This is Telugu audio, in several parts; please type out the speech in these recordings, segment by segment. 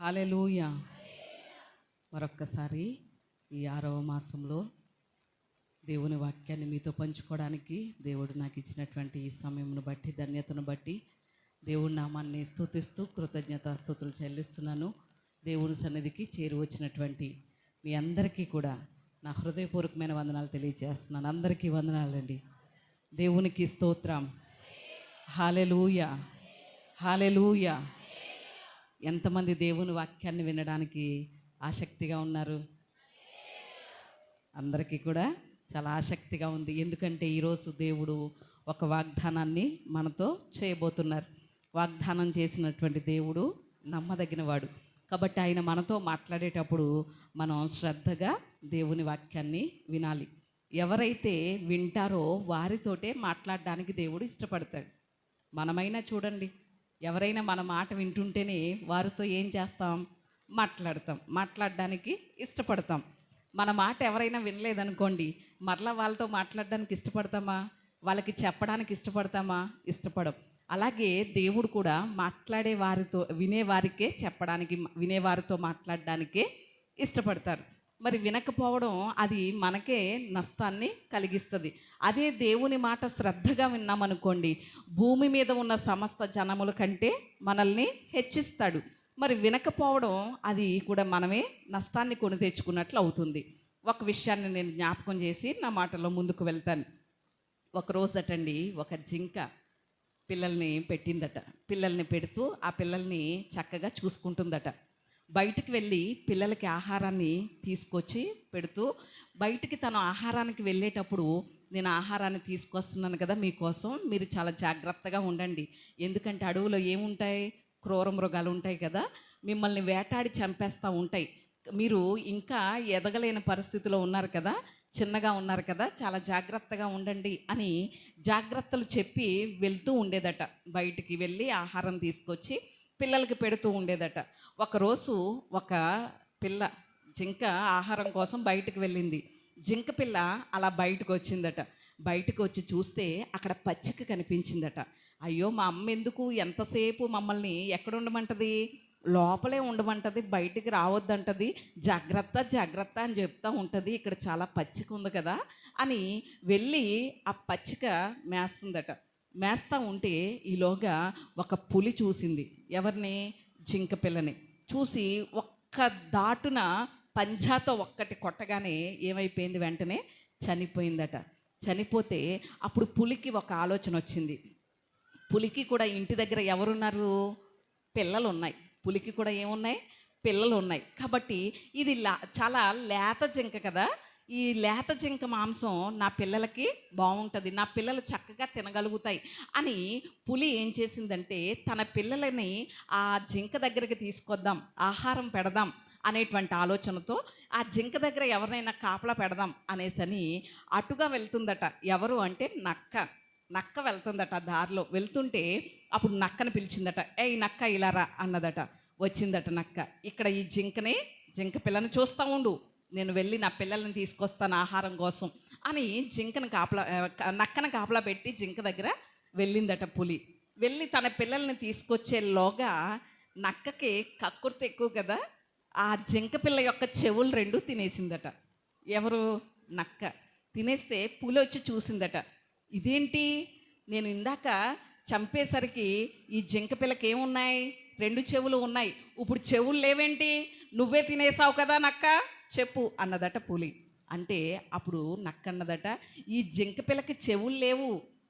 హల్లెలూయా. మరొక్కసారి ఈ 6వ మాసంలో దేవుని వాక్యాన్ని మీతో పంచుకోవడానికి దేవుడు నాకు ఇచ్చినటువంటి ఈ సమయమును బట్టి, ధన్యతను బట్టి దేవుడి నామాన్ని స్తుతిస్తూ కృతజ్ఞతాస్తుతులు చెల్లిస్తున్నాను. దేవుని సన్నిధికి చేరువచ్చినటువంటి మీ అందరికీ కూడా నా హృదయపూర్వకమైన వందనాలు తెలియజేస్తున్నాను. అందరికీ వందనాలండి. దేవునికి స్తోత్రం. హల్లెలూయా, హల్లెలూయా. ఎంతమంది దేవుని వాక్యాన్ని వినడానికి ఆసక్తిగా ఉన్నారు? అందరికీ కూడా చాలా ఆసక్తిగా ఉంది. ఎందుకంటే ఈరోజు దేవుడు ఒక వాగ్దానాన్ని మనతో చేయబోతున్నారు. వాగ్దానం చేసినటువంటి దేవుడు నమ్మదగినవాడు. కాబట్టి ఆయన మనతో మాట్లాడేటప్పుడు మనం శ్రద్ధగా దేవుని వాక్యాన్ని వినాలి. ఎవరైతే వింటారో వారితోటే మాట్లాడడానికి దేవుడు ఇష్టపడతాడు. మనమైనా చూడండి, ఎవరైనా మన మాట వింటుంటేనే వారితో ఏం చేస్తాం? మాట్లాడడానికి ఇష్టపడతాం. మన మాట ఎవరైనా వినలేదనుకోండి, మరలా వాళ్ళతో మాట్లాడడానికి ఇష్టపడతామా? వాళ్ళకి చెప్పడానికి ఇష్టపడతామా? ఇష్టపడం. అలాగే దేవుడు కూడా మాట్లాడే వారితో, వినేవారికే చెప్పడానికి, వినేవారితో మాట్లాడడానికే ఇష్టపడతారు. మరి వినకపోవడం అది మనకే నష్టాన్ని కలిగిస్తుంది. అదే దేవుని మాట శ్రద్ధగా విన్నామనుకోండి, భూమి మీద ఉన్న సమస్త జనముల కంటే మనల్ని హెచ్చిస్తాడు. మరి వినకపోవడం అది కూడా మనమే నష్టాన్ని కొని తెచ్చుకున్నట్లు అవుతుంది. ఒక విషయాన్ని నేను జ్ఞాపకం చేసి నా మాటలో ముందుకు వెళ్తాను. ఒకరోజటండి ఒక జింక పిల్లల్ని పెట్టిందట. పిల్లల్ని పెడుతూ ఆ పిల్లల్ని చక్కగా చూసుకుంటుందట. బయటికి వెళ్ళి పిల్లలకి ఆహారాన్ని తీసుకొచ్చి పెడుతూ, బయటికి తను ఆహారానికి వెళ్ళేటప్పుడు, నేను ఆహారాన్ని తీసుకొస్తున్నాను కదా మీకోసం, మీరు చాలా జాగ్రత్తగా ఉండండి. ఎందుకంటే అడవులో ఏముంటాయి? క్రూర మృగాలు ఉంటాయి కదా, మిమ్మల్ని వేటాడి చంపేస్తూ ఉంటాయి. మీరు ఇంకా ఎదగలేని పరిస్థితిలో ఉన్నారు కదా, చిన్నగా ఉన్నారు కదా, చాలా జాగ్రత్తగా ఉండండి అని జాగ్రత్తలు చెప్పి వెళ్తూ ఉండేదట. బయటికి వెళ్ళి ఆహారం తీసుకొచ్చి పిల్లలకి పెడుతూ ఉండేదట. ఒకరోజు ఒక పిల్ల జింక ఆహారం కోసం బయటకు వెళ్ళింది. జింక పిల్ల అలా బయటకు వచ్చిందట. బయటకు వచ్చి చూస్తే అక్కడ పచ్చిక కనిపించిందట. అయ్యో, మా అమ్మ ఎందుకు ఎంతసేపు మమ్మల్ని ఎక్కడ ఉండమంటది? లోపలే ఉండమంటది, బయటికి రావద్దంటది, జాగ్రత్త జాగ్రత్త అని చెప్తూ ఉంటుంది. ఇక్కడ చాలా పచ్చిక ఉంది కదా అని వెళ్ళి ఆ పచ్చిక మేస్తుందట. మేస్తూ ఉంటే ఈలోగా ఒక పులి చూసింది. ఎవరిని? జింక పిల్లని చూసి ఒక్క దాటున పంజాతో ఒక్కటి కొట్టగానే ఏమైపోయింది? వెంటనే చనిపోయిందట. చనిపోతే అప్పుడు పులికి ఒక ఆలోచన వచ్చింది. పులికి కూడా ఇంటి దగ్గర ఎవరున్నారు? పిల్లలు ఉన్నాయి. పులికి కూడా ఏమున్నాయి? పిల్లలు ఉన్నాయి. కాబట్టి ఇది చాలా లేత జింక కదా, ఈ లేత జింక మాంసం నా పిల్లలకి బాగుంటుంది, నా పిల్లలు చక్కగా తినగలుగుతాయి అని పులి ఏం చేసిందంటే, తన పిల్లలని ఆ జింక దగ్గరికి తీసుకొద్దాం, ఆహారం పెడదాం అనేటువంటి ఆలోచనతో ఆ జింక దగ్గర ఎవరినైనా కాపలా పెడదాం అనేసని అటుగా వెళ్తుందట. ఎవరు అంటే నక్క వెళ్తుందట. దారిలో వెళ్తుంటే అప్పుడు నక్కని పిలిచిందట. ఈ నక్క ఇలా రా అన్నదట. వచ్చిందట నక్క. ఇక్కడ ఈ జింక పిల్లని చూస్తూ ఉండు, నేను వెళ్ళి నా పిల్లల్ని తీసుకొస్తాను ఆహారం కోసం అని నక్కను కాపలా పెట్టి జింక దగ్గర వెళ్ళిందట పులి. వెళ్ళి తన పిల్లల్ని తీసుకొచ్చేలోగా నక్కకి కక్కుర్తి ఎక్కువ కదా, ఆ జింక పిల్ల యొక్క చెవులు 2 తినేసిందట. ఎవరు? నక్క. తినేస్తే పులి వచ్చి చూసిందట. ఇదేంటి, నేను ఇందాక చంపేసరికి ఈ జింక పిల్లకి ఏమున్నాయి? 2 చెవులు ఉన్నాయి, ఇప్పుడు చెవులు లేవేంటి? నువ్వే తినేసావు కదా నక్క, చెప్పు అన్నదట పులి. అంటే అప్పుడు నక్క అన్నదట, ఈ జింక పిల్లకి చెవులు లేవు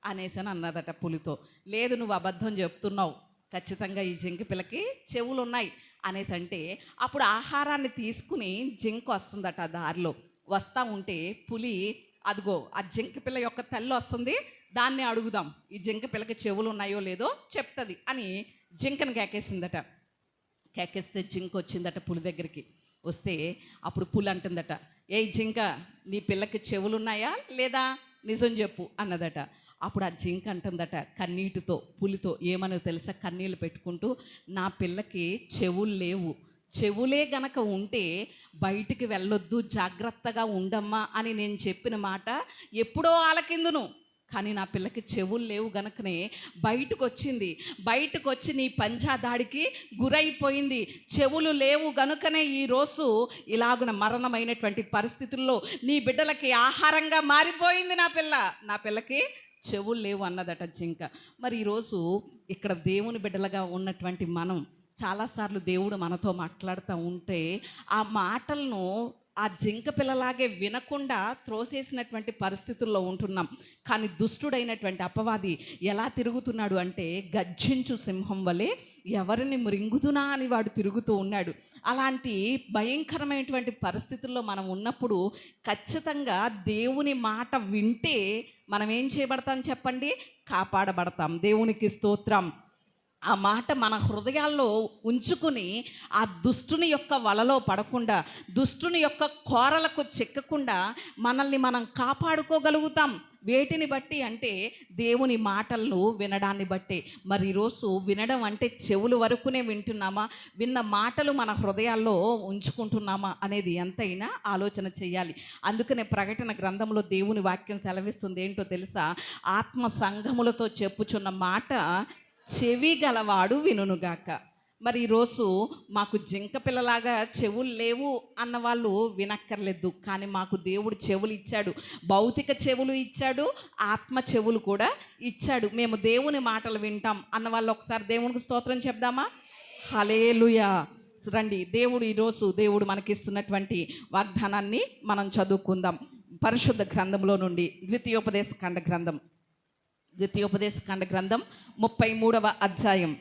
అనేసని అన్నదట పులితో. లేదు, నువ్వు అబద్ధం చెప్తున్నావు, ఖచ్చితంగా ఈ జింక పిల్లకి చెవులు ఉన్నాయి అనేసి అంటే, అప్పుడు ఆహారాన్ని తీసుకుని జింక వస్తుందట. దారిలో వస్తూ ఉంటే పులి, అదిగో ఆ జింక పిల్ల యొక్క తల్లి వస్తుంది, దాన్ని అడుగుదాం, ఈ జింక పిల్లకి చెవులు ఉన్నాయో లేదో చెప్తుంది అని జింకను కేకేసిందట. కేకేస్తే జింక వచ్చిందట పులి దగ్గరికి. వస్తే అప్పుడు పులి అంటుందట, ఏ జింక, నీ పిల్లకి చెవులు ఉన్నాయా లేదా, నిజం చెప్పు అన్నదట. అప్పుడు ఆ జింక అంటుందట కన్నీటితో, పులితో ఏమనో తెలుసా, కన్నీళ్ళు పెట్టుకుంటూ, నా పిల్లకి చెవులు లేవు, చెవులే గనక ఉంటే బయటికి వెళ్ళొద్దు, జాగ్రత్తగా ఉండమ్మా అని నేను చెప్పిన మాట ఎప్పుడో ఆలకిందును, కానీ నా పిల్లకి చెవులు లేవు గనుకనే బయటకు వచ్చింది. బయటకు వచ్చి నీ పంజా దాడికి గురైపోయింది. చెవులు లేవు గనుకనే ఈరోజు ఇలాగున మరణమైనటువంటి పరిస్థితుల్లో నీ బిడ్డలకి ఆహారంగా మారిపోయింది. నా పిల్లకి చెవులు లేవు అన్నదట జింక. మరి ఈరోజు ఇక్కడ దేవుని బిడ్డలుగా ఉన్నటువంటి మనం చాలాసార్లు దేవుడు మనతో మాట్లాడుతూ ఉంటే ఆ మాటలను ఆ జింక పిల్లలాగే వినకుండా త్రోసేసినటువంటి పరిస్థితుల్లో ఉంటున్నాం. కానీ దుష్టుడైనటువంటి అపవాది ఎలా తిరుగుతున్నాడు అంటే గర్జించు సింహం వలె ఎవరిని మృంగుదునా అని వాడు తిరుగుతూ ఉన్నాడు. అలాంటి భయంకరమైనటువంటి పరిస్థితుల్లో మనం ఉన్నప్పుడు ఖచ్చితంగా దేవుని మాట వింటే మనం ఏం చేయబడతాం చెప్పండి? కాపాడబడతాం. దేవునికి స్తోత్రం. ఆ మాట మన హృదయాల్లో ఉంచుకుని ఆ దుష్టుని యొక్క వలలో పడకుండా, దుష్టుని యొక్క కోరలకు చిక్కకుండా మనల్ని మనం కాపాడుకోగలుగుతాం. వేటిని బట్టి అంటే దేవుని మాటలను వినడాన్ని బట్టే. మరి ఈరోజు వినడం అంటే చెవుల వరకునే వింటున్నామా, విన్న మాటలు మన హృదయాల్లో ఉంచుకుంటున్నామా అనేది ఎంతైనా ఆలోచన చేయాలి. అందుకనే ప్రకటన గ్రంథంలో దేవుని వాక్యం సెలవిస్తుంది ఏంటో తెలుసా? ఆత్మ సంఘములతో చెప్పుచున్న మాట చెవి గలవాడు వినుగాక. మరి ఈరోజు మాకు జింక పిల్లలాగా చెవులు లేవు అన్న వాళ్ళు వినక్కర్లేదు. కానీ మాకు దేవుడు చెవులు ఇచ్చాడు, భౌతిక చెవులు ఇచ్చాడు, ఆత్మ చెవులు కూడా ఇచ్చాడు. మేము దేవుని మాటలు వింటాం అన్న వాళ్ళు ఒకసారి దేవునికి స్తోత్రం చెప్దామా? హల్లెలూయా. రండి, దేవుడు మనకిస్తున్నటువంటి వాగ్దానాన్ని మనం చదువుకుందాం. పరిశుద్ధ గ్రంథంలో నుండి ద్వితీయోపదేశ ఖండ గ్రంథం 33వ అధ్యాయం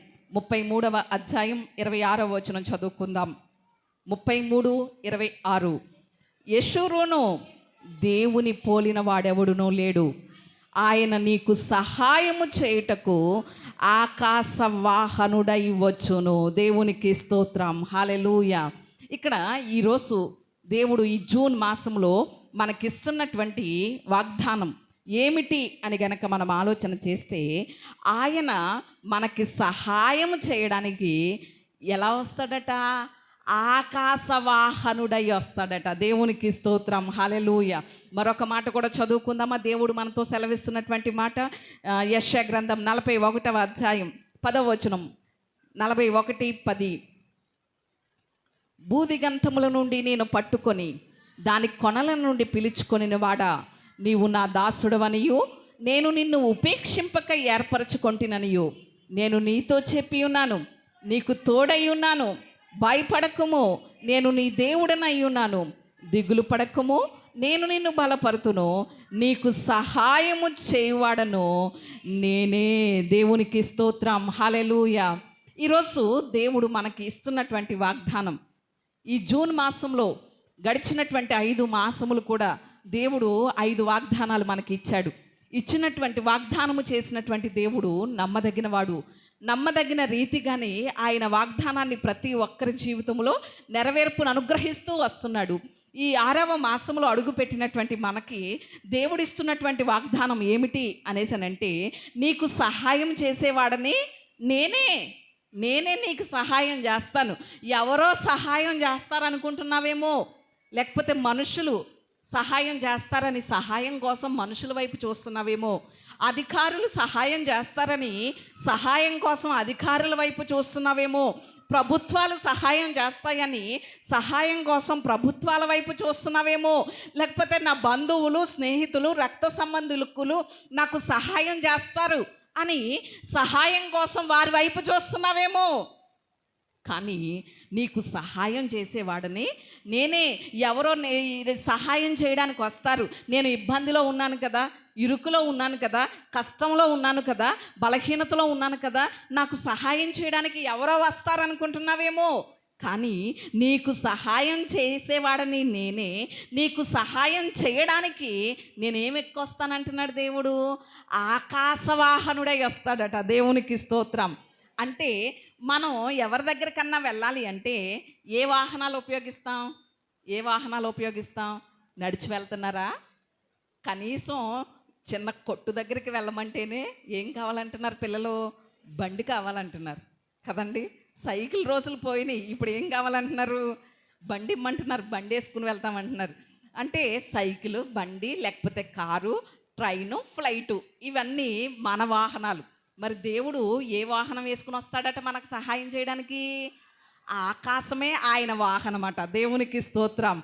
26వ వచనం చదువుకుందాం. 33:26. యెషూరును దేవుని పోలిన వాడెవడునూ లేడు, ఆయన నీకు సహాయము చేయుటకు ఆకాశ వాహనుడై వచ్చును. దేవునికి స్తోత్రం. హల్లెలూయా. ఇక్కడ ఈరోజు దేవుడు ఈ జూన్ మాసంలో మనకిస్తున్నటువంటి వాగ్దానం ఏమిటి అని గనక మనం ఆలోచన చేస్తే, ఆయన మనకి సహాయం చేయడానికి ఎలా వస్తాడట? ఆకాశవాహనుడై వస్తాడట. దేవునికి స్తోత్రం. హల్లెలూయా. మరొక మాట కూడా చదువుకుందామా? దేవుడు మనతో సెలవిస్తున్నటువంటి మాట యెషయా గ్రంథం 41వ అధ్యాయం 10వ వచనం. 41:10. బూదిగంతముల నుండి నేను పట్టుకొని దాని కొనల నుండి పిలుచుకొనిన వాడా, నీవు నా దాసుడవనియు నేను నిన్ను ఉపేక్షింపక ఏర్పరచుకొంటిననియు నేను నీతో చెప్పి ఉన్నాను. నీకు తోడై ఉన్నాను. భయపడకుము, నేను నీ దేవుడనై ఉన్నాను. దిగులు పడకుము, నేను నిన్ను బలపరుతును. నీకు సహాయము చేయువాడను నేనే. దేవునికి స్తోత్రం. హల్లెలూయా. ఈరోజు దేవుడు మనకి ఇస్తున్నటువంటి వాగ్దానం, ఈ జూన్ మాసంలో గడిచినటువంటి 5 మాసములు కూడా దేవుడు 5 వాగ్దానాలు మనకి ఇచ్చాడు. ఇచ్చినటువంటి వాగ్దానము చేసినటువంటి దేవుడు నమ్మదగినవాడు. నమ్మదగిన రీతిగానే ఆయన వాగ్దానాన్ని ప్రతి ఒక్కరి జీవితంలో నెరవేర్పును అనుగ్రహిస్తూ వస్తున్నాడు. ఈ 6వ మాసంలో అడుగుపెట్టినటువంటి మనకి దేవుడిస్తున్నటువంటి వాగ్దానం ఏమిటి అనేసనంటే, నీకు సహాయం చేసేవాడని నేనే నీకు సహాయం చేస్తాను. ఎవరో సహాయం చేస్తారనుకుంటున్నావేమో, లేకపోతే మనుషులు సహాయం చేస్తారని సహాయం కోసం మనుషుల వైపు చూస్తున్నావేమో, అధికారులు సహాయం చేస్తారని సహాయం కోసం అధికారుల వైపు చూస్తున్నావేమో, ప్రభుత్వాలు సహాయం చేస్తాయని సహాయం కోసం ప్రభుత్వాల వైపు చూస్తున్నావేమో, లేకపోతే నా బంధువులు, స్నేహితులు, రక్త సంబంధులు నాకు సహాయం చేస్తారు అని సహాయం కోసం వారి వైపు చూస్తున్నావేమో. కానీ నీకు సహాయం చేసేవాడని నేనే. ఎవరో సహాయం చేయడానికి వస్తారు. నేను ఇబ్బందిలో ఉన్నాను కదా, ఇరుకులో ఉన్నాను కదా, కష్టంలో ఉన్నాను కదా, బలహీనతలో ఉన్నాను కదా, నాకు సహాయం చేయడానికి ఎవరో వస్తారనుకుంటున్నావేమో. కానీ నీకు సహాయం చేసేవాడని నేనే. నీకు సహాయం చేయడానికి నేనేం ఎక్కువస్తానంటున్నాడు దేవుడు? ఆకాశవాహనుడై వస్తాడట. దేవునికి స్తోత్రం. అంటే మనం ఎవరి దగ్గరికన్నా వెళ్ళాలి అంటే ఏ వాహనాలు ఉపయోగిస్తాం? నడిచి వెళ్తున్నారా? కనీసం చిన్న కొట్టు దగ్గరికి వెళ్ళమంటేనే ఏం కావాలంటున్నారు పిల్లలు? బండి కావాలంటున్నారు కదండి. సైకిల్ రోజులు పోయినాయి, ఇప్పుడు ఏం కావాలంటున్నారు? బండి ఇమ్మంటున్నారు, బండి వేసుకుని వెళ్తామంటున్నారు. అంటే సైకిల్, బండి, లేకపోతే కారు, ట్రైను, ఫ్లైటు ఇవన్నీ మన వాహనాలు. మరి దేవుడు ఏ వాహనం వేసుకుని వస్తాడట మనకు సహాయం చేయడానికి? ఆకాశమే ఆయన వాహనమట. దేవునికి స్తోత్రం.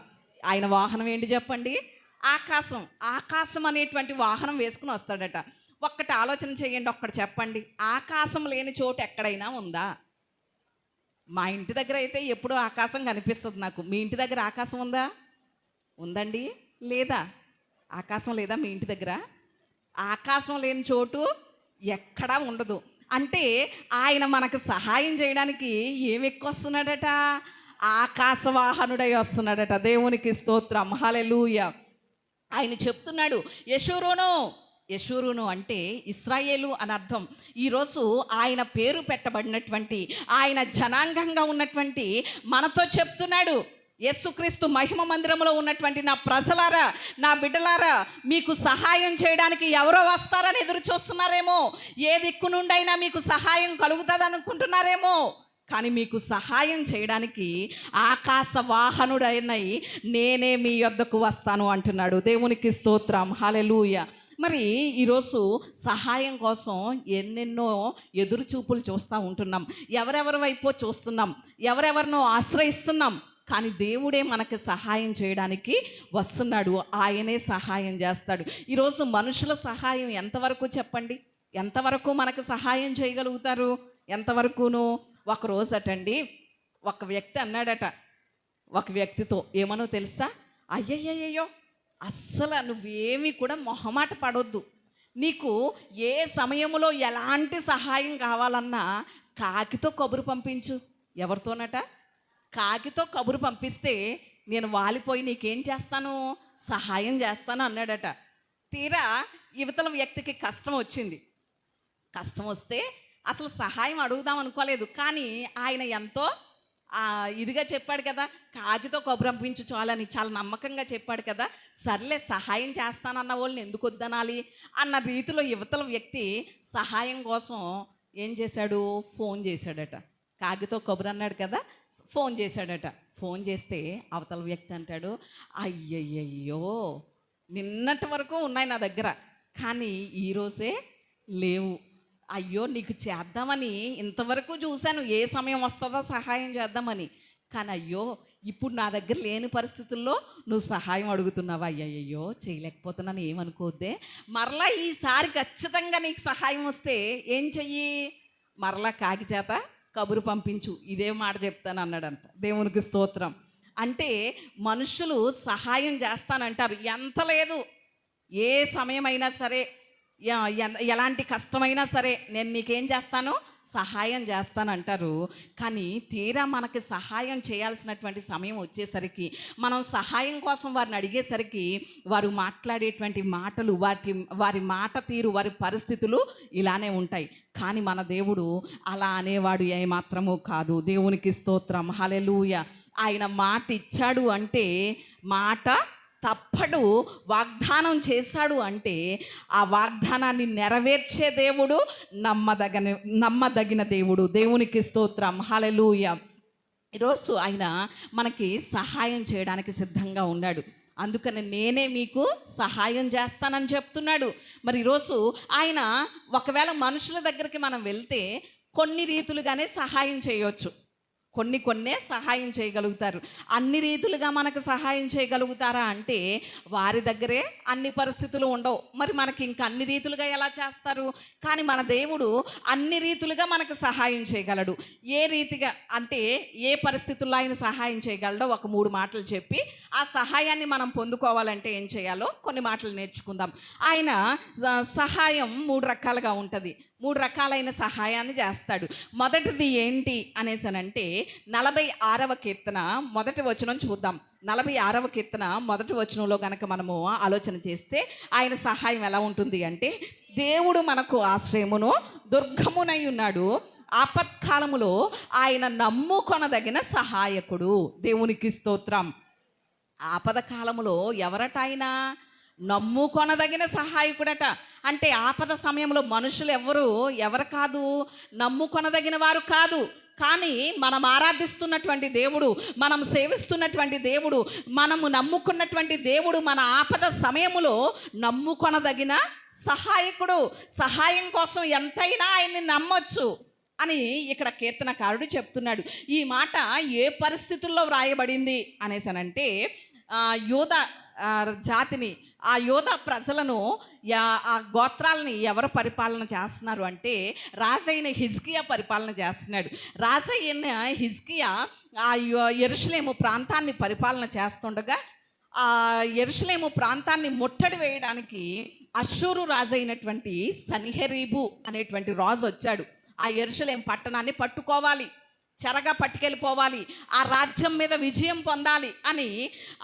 ఆయన వాహనం ఏంటి చెప్పండి? ఆకాశం. ఆకాశం అనేటువంటి వాహనం వేసుకుని వస్తాడట. ఒక్కటి ఆలోచన చేయండి, ఒక్కటి చెప్పండి. ఆకాశం లేని చోటు ఎక్కడైనా ఉందా? మా ఇంటి దగ్గర అయితే ఎప్పుడూ ఆకాశం కనిపిస్తుంది నాకు. మీ ఇంటి దగ్గర ఆకాశం ఉందా? ఉందండి? లేదా? ఆకాశం లేదా మీ ఇంటి దగ్గర? ఆకాశం లేని చోటు ఎక్కడా ఉండదు. అంటే ఆయన మనకు సహాయం చేయడానికి ఏమి ఎక్కువ వస్తున్నాడట? ఆకాశవాహనుడై వస్తున్నాడట. దేవునికి స్తోత్రం. హల్లెలూయా. ఆయన చెప్తున్నాడు, యెషూరూను. యెషూరూను అంటే ఇశ్రాయేలు అని అర్థం. ఈరోజు ఆయన పేరు పెట్టబడినటువంటి, ఆయన జనాంగంగా ఉన్నటువంటి మనతో చెప్తున్నాడు, యేసుక్రీస్తు మహిమ మందిరంలో ఉన్నటువంటి నా ప్రజలారా, నా బిడ్డలారా, మీకు సహాయం చేయడానికి ఎవరో వస్తారని ఎదురు చూస్తున్నారేమో. ఏ దిక్కు నుండైనా మీకు సహాయం కలుగుతుంది అనుకుంటున్నారేమో. కానీ మీకు సహాయం చేయడానికి ఆకాశ వాహనుడైనై నేనే మీ యొద్దకు వస్తాను అంటున్నాడు. దేవునికి స్తోత్రం. హల్లెలూయా. మరి ఈరోజు సహాయం కోసం ఎన్నెన్నో ఎదురు చూపులు చూస్తూ ఉంటున్నాం. ఎవరెవరి వైపో చూస్తున్నాం, ఎవరెవరినో ఆశ్రయిస్తున్నాం. కానీ దేవుడే మనకు సహాయం చేయడానికి వస్తున్నాడు. ఆయనే సహాయం చేస్తాడు. ఈరోజు మనుషుల సహాయం ఎంతవరకు చెప్పండి? ఎంతవరకు మనకు సహాయం చేయగలుగుతారు? ఎంతవరకును? ఒకరోజు అటండి ఒక వ్యక్తి అన్నాడట ఒక వ్యక్తితో, ఏమనో తెలుసా? అయ్యయ్యయ్యో, అస్సలు నువ్వేమీ కూడా మొహమాట పడొద్దు. నీకు ఏ సమయంలో ఎలాంటి సహాయం కావాలన్నా కాకితో కబురు పంపించు. ఎవరితోనట? కాకితో కబురు పంపిస్తే నేను వాలిపోయి నీకేం చేస్తాను? సహాయం చేస్తాను అన్నాడట. తీరా యువతల వ్యక్తికి కష్టం వచ్చింది. కష్టం వస్తే అసలు సహాయం అడుగుదాం అనుకోలేదు. కానీ ఆయన ఎంతో ఇదిగా చెప్పాడు కదా, కాకితో కబురు పంపించు చాలని చాలా నమ్మకంగా చెప్పాడు కదా. సర్లే సహాయం చేస్తానన్న వాళ్ళని ఎందుకు వద్దనాలి అన్న రీతిలో యువతల వ్యక్తి సహాయం కోసం ఏం చేశాడు? ఫోన్ చేశాడట. కాకితో కబురు అన్నాడు కదా, ఫోన్ చేశాడట. ఫోన్ చేస్తే అవతల వ్యక్తి అంటాడు, అయ్యయ్యయ్యో, నిన్నటి వరకు ఉన్నాయి నా దగ్గర, కానీ ఈరోజే లేవు. అయ్యో, నీకు చేద్దామని ఇంతవరకు చూశాను, ఏ సమయం వస్తుందో సహాయం చేద్దామని. కానీ అయ్యో, ఇప్పుడు నా దగ్గర లేని పరిస్థితుల్లో నువ్వు సహాయం అడుగుతున్నావా? అయ్యయ్యో, చేయలేకపోతున్నాను, ఏమనుకోద్దే. మరలా ఈసారి ఖచ్చితంగా నీకు సహాయం వస్తే ఏం చెయ్యి? మరలా కాకి చేత కబురు పంపించు. ఇదే మాట చెప్తాను అన్నాడంట. దేవునికి స్తోత్రం. అంటే మనుషులు సహాయం చేస్తానంటారు. ఎంత లేదు, ఏ సమయమైనా సరే, ఎలాంటి కష్టమైనా సరే నేను నీకేం చేస్తాను? సహాయం చేస్తానంటారు. కానీ తీరా మనకి సహాయం చేయాల్సినటువంటి సమయం వచ్చేసరికి, మనం సహాయం కోసం వారిని అడిగేసరికి వారు మాట్లాడేటువంటి మాటలు, వారి మాట తీరు, వారి పరిస్థితులు ఇలానే ఉంటాయి. కానీ మన దేవుడు అలా అనేవాడు ఏమాత్రము కాదు. దేవునికి స్తోత్రం. హల్లెలూయా. ఆయన మాట ఇచ్చాడు అంటే మాట తప్పడు. వాగ్దానం చేశాడు అంటే ఆ వాగ్దానాన్ని నెరవేర్చే దేవుడు, నమ్మదగిన దేవుడు. దేవునికి స్తోత్రం. హల్లెలూయా. ఈరోజు ఆయన మనకి సహాయం చేయడానికి సిద్ధంగా ఉన్నాడు. అందుకని నేనే మీకు సహాయం చేస్తానని చెప్తున్నాడు. మరి ఈరోజు ఆయన ఒకవేళ మనుషుల దగ్గరికి మనం వెళ్తే కొన్ని రీతులుగానే సహాయం చేయవచ్చు. కొన్నే సహాయం చేయగలుగుతారు. అన్ని రీతులుగా మనకు సహాయం చేయగలుగుతారా అంటే వారి దగ్గరే అన్ని పరిస్థితులు ఉండవు. మరి మనకి ఇంకా అన్ని రీతులుగా ఎలా చేస్తారు? కానీ మన దేవుడు అన్ని రీతులుగా మనకు సహాయం చేయగలడు. ఏ రీతిగా అంటే ఏ పరిస్థితుల్లో ఆయన సహాయం చేయగలడో ఒక 3 మాటలు చెప్పి ఆ సహాయాన్ని మనం పొందుకోవాలంటే ఏం చేయాలో కొన్ని మాటలు నేర్చుకుందాం. ఆయన సహాయం 3 రకాలుగా ఉంటుంది. 3 రకాలైన సహాయాన్ని చేస్తాడు. మొదటిది ఏంటి అనేసనంటే 46వ కీర్తన మొదటి వచనం చూద్దాం. 46వ కీర్తన మొదటి వచనంలో కనుక మనము ఆలోచన చేస్తే ఆయన సహాయం ఎలా ఉంటుంది అంటే, దేవుడు మనకు ఆశ్రయమును దుర్గమునై ఉన్నాడు, ఆపత్కాలములో ఆయన నమ్ముకొనదగిన సహాయకుడు. దేవునికి స్తోత్రం. ఆపద కాలములో ఎవరట ఆయన? నమ్ముకొనదగిన సహాయకుడట. అంటే ఆపద సమయంలో మనుషులు ఎవరు కాదు? నమ్ముకొనదగిన వారు కాదు. కానీ మనం ఆరాధిస్తున్నటువంటి దేవుడు, మనం సేవిస్తున్నటువంటి దేవుడు, మనము నమ్ముకున్నటువంటి దేవుడు మన ఆపద సమయములో నమ్ముకొనదగిన సహాయకుడు. సహాయం కోసం ఎంతైనా ఆయన్ని నమ్మొచ్చు అని ఇక్కడ కీర్తనకారుడు చెప్తున్నాడు. ఈ మాట ఏ పరిస్థితుల్లో వ్రాయబడింది అనేసనంటే యోధ జాతిని, ఆ యోధ ప్రజలను, ఆ గోత్రాలని ఎవరు పరిపాలన చేస్తున్నారు అంటే రాజైన హిజ్కియా పరిపాలన చేస్తున్నాడు. రాజైన హిజ్కియా ఆ యెరూషలేము ప్రాంతాన్ని పరిపాలన చేస్తుండగా ఆ యెరూషలేము ప్రాంతాన్ని ముట్టడి వేయడానికి అష్షూరు రాజైనటువంటి సన్హెరీబు అనేటువంటి రాజు వచ్చాడు. ఆ యెరూషలేము పట్టణాన్ని పట్టుకోవాలి, చెరగా పట్టుకెళ్ళిపోవాలి, ఆ రాజ్యం మీద విజయం పొందాలి అని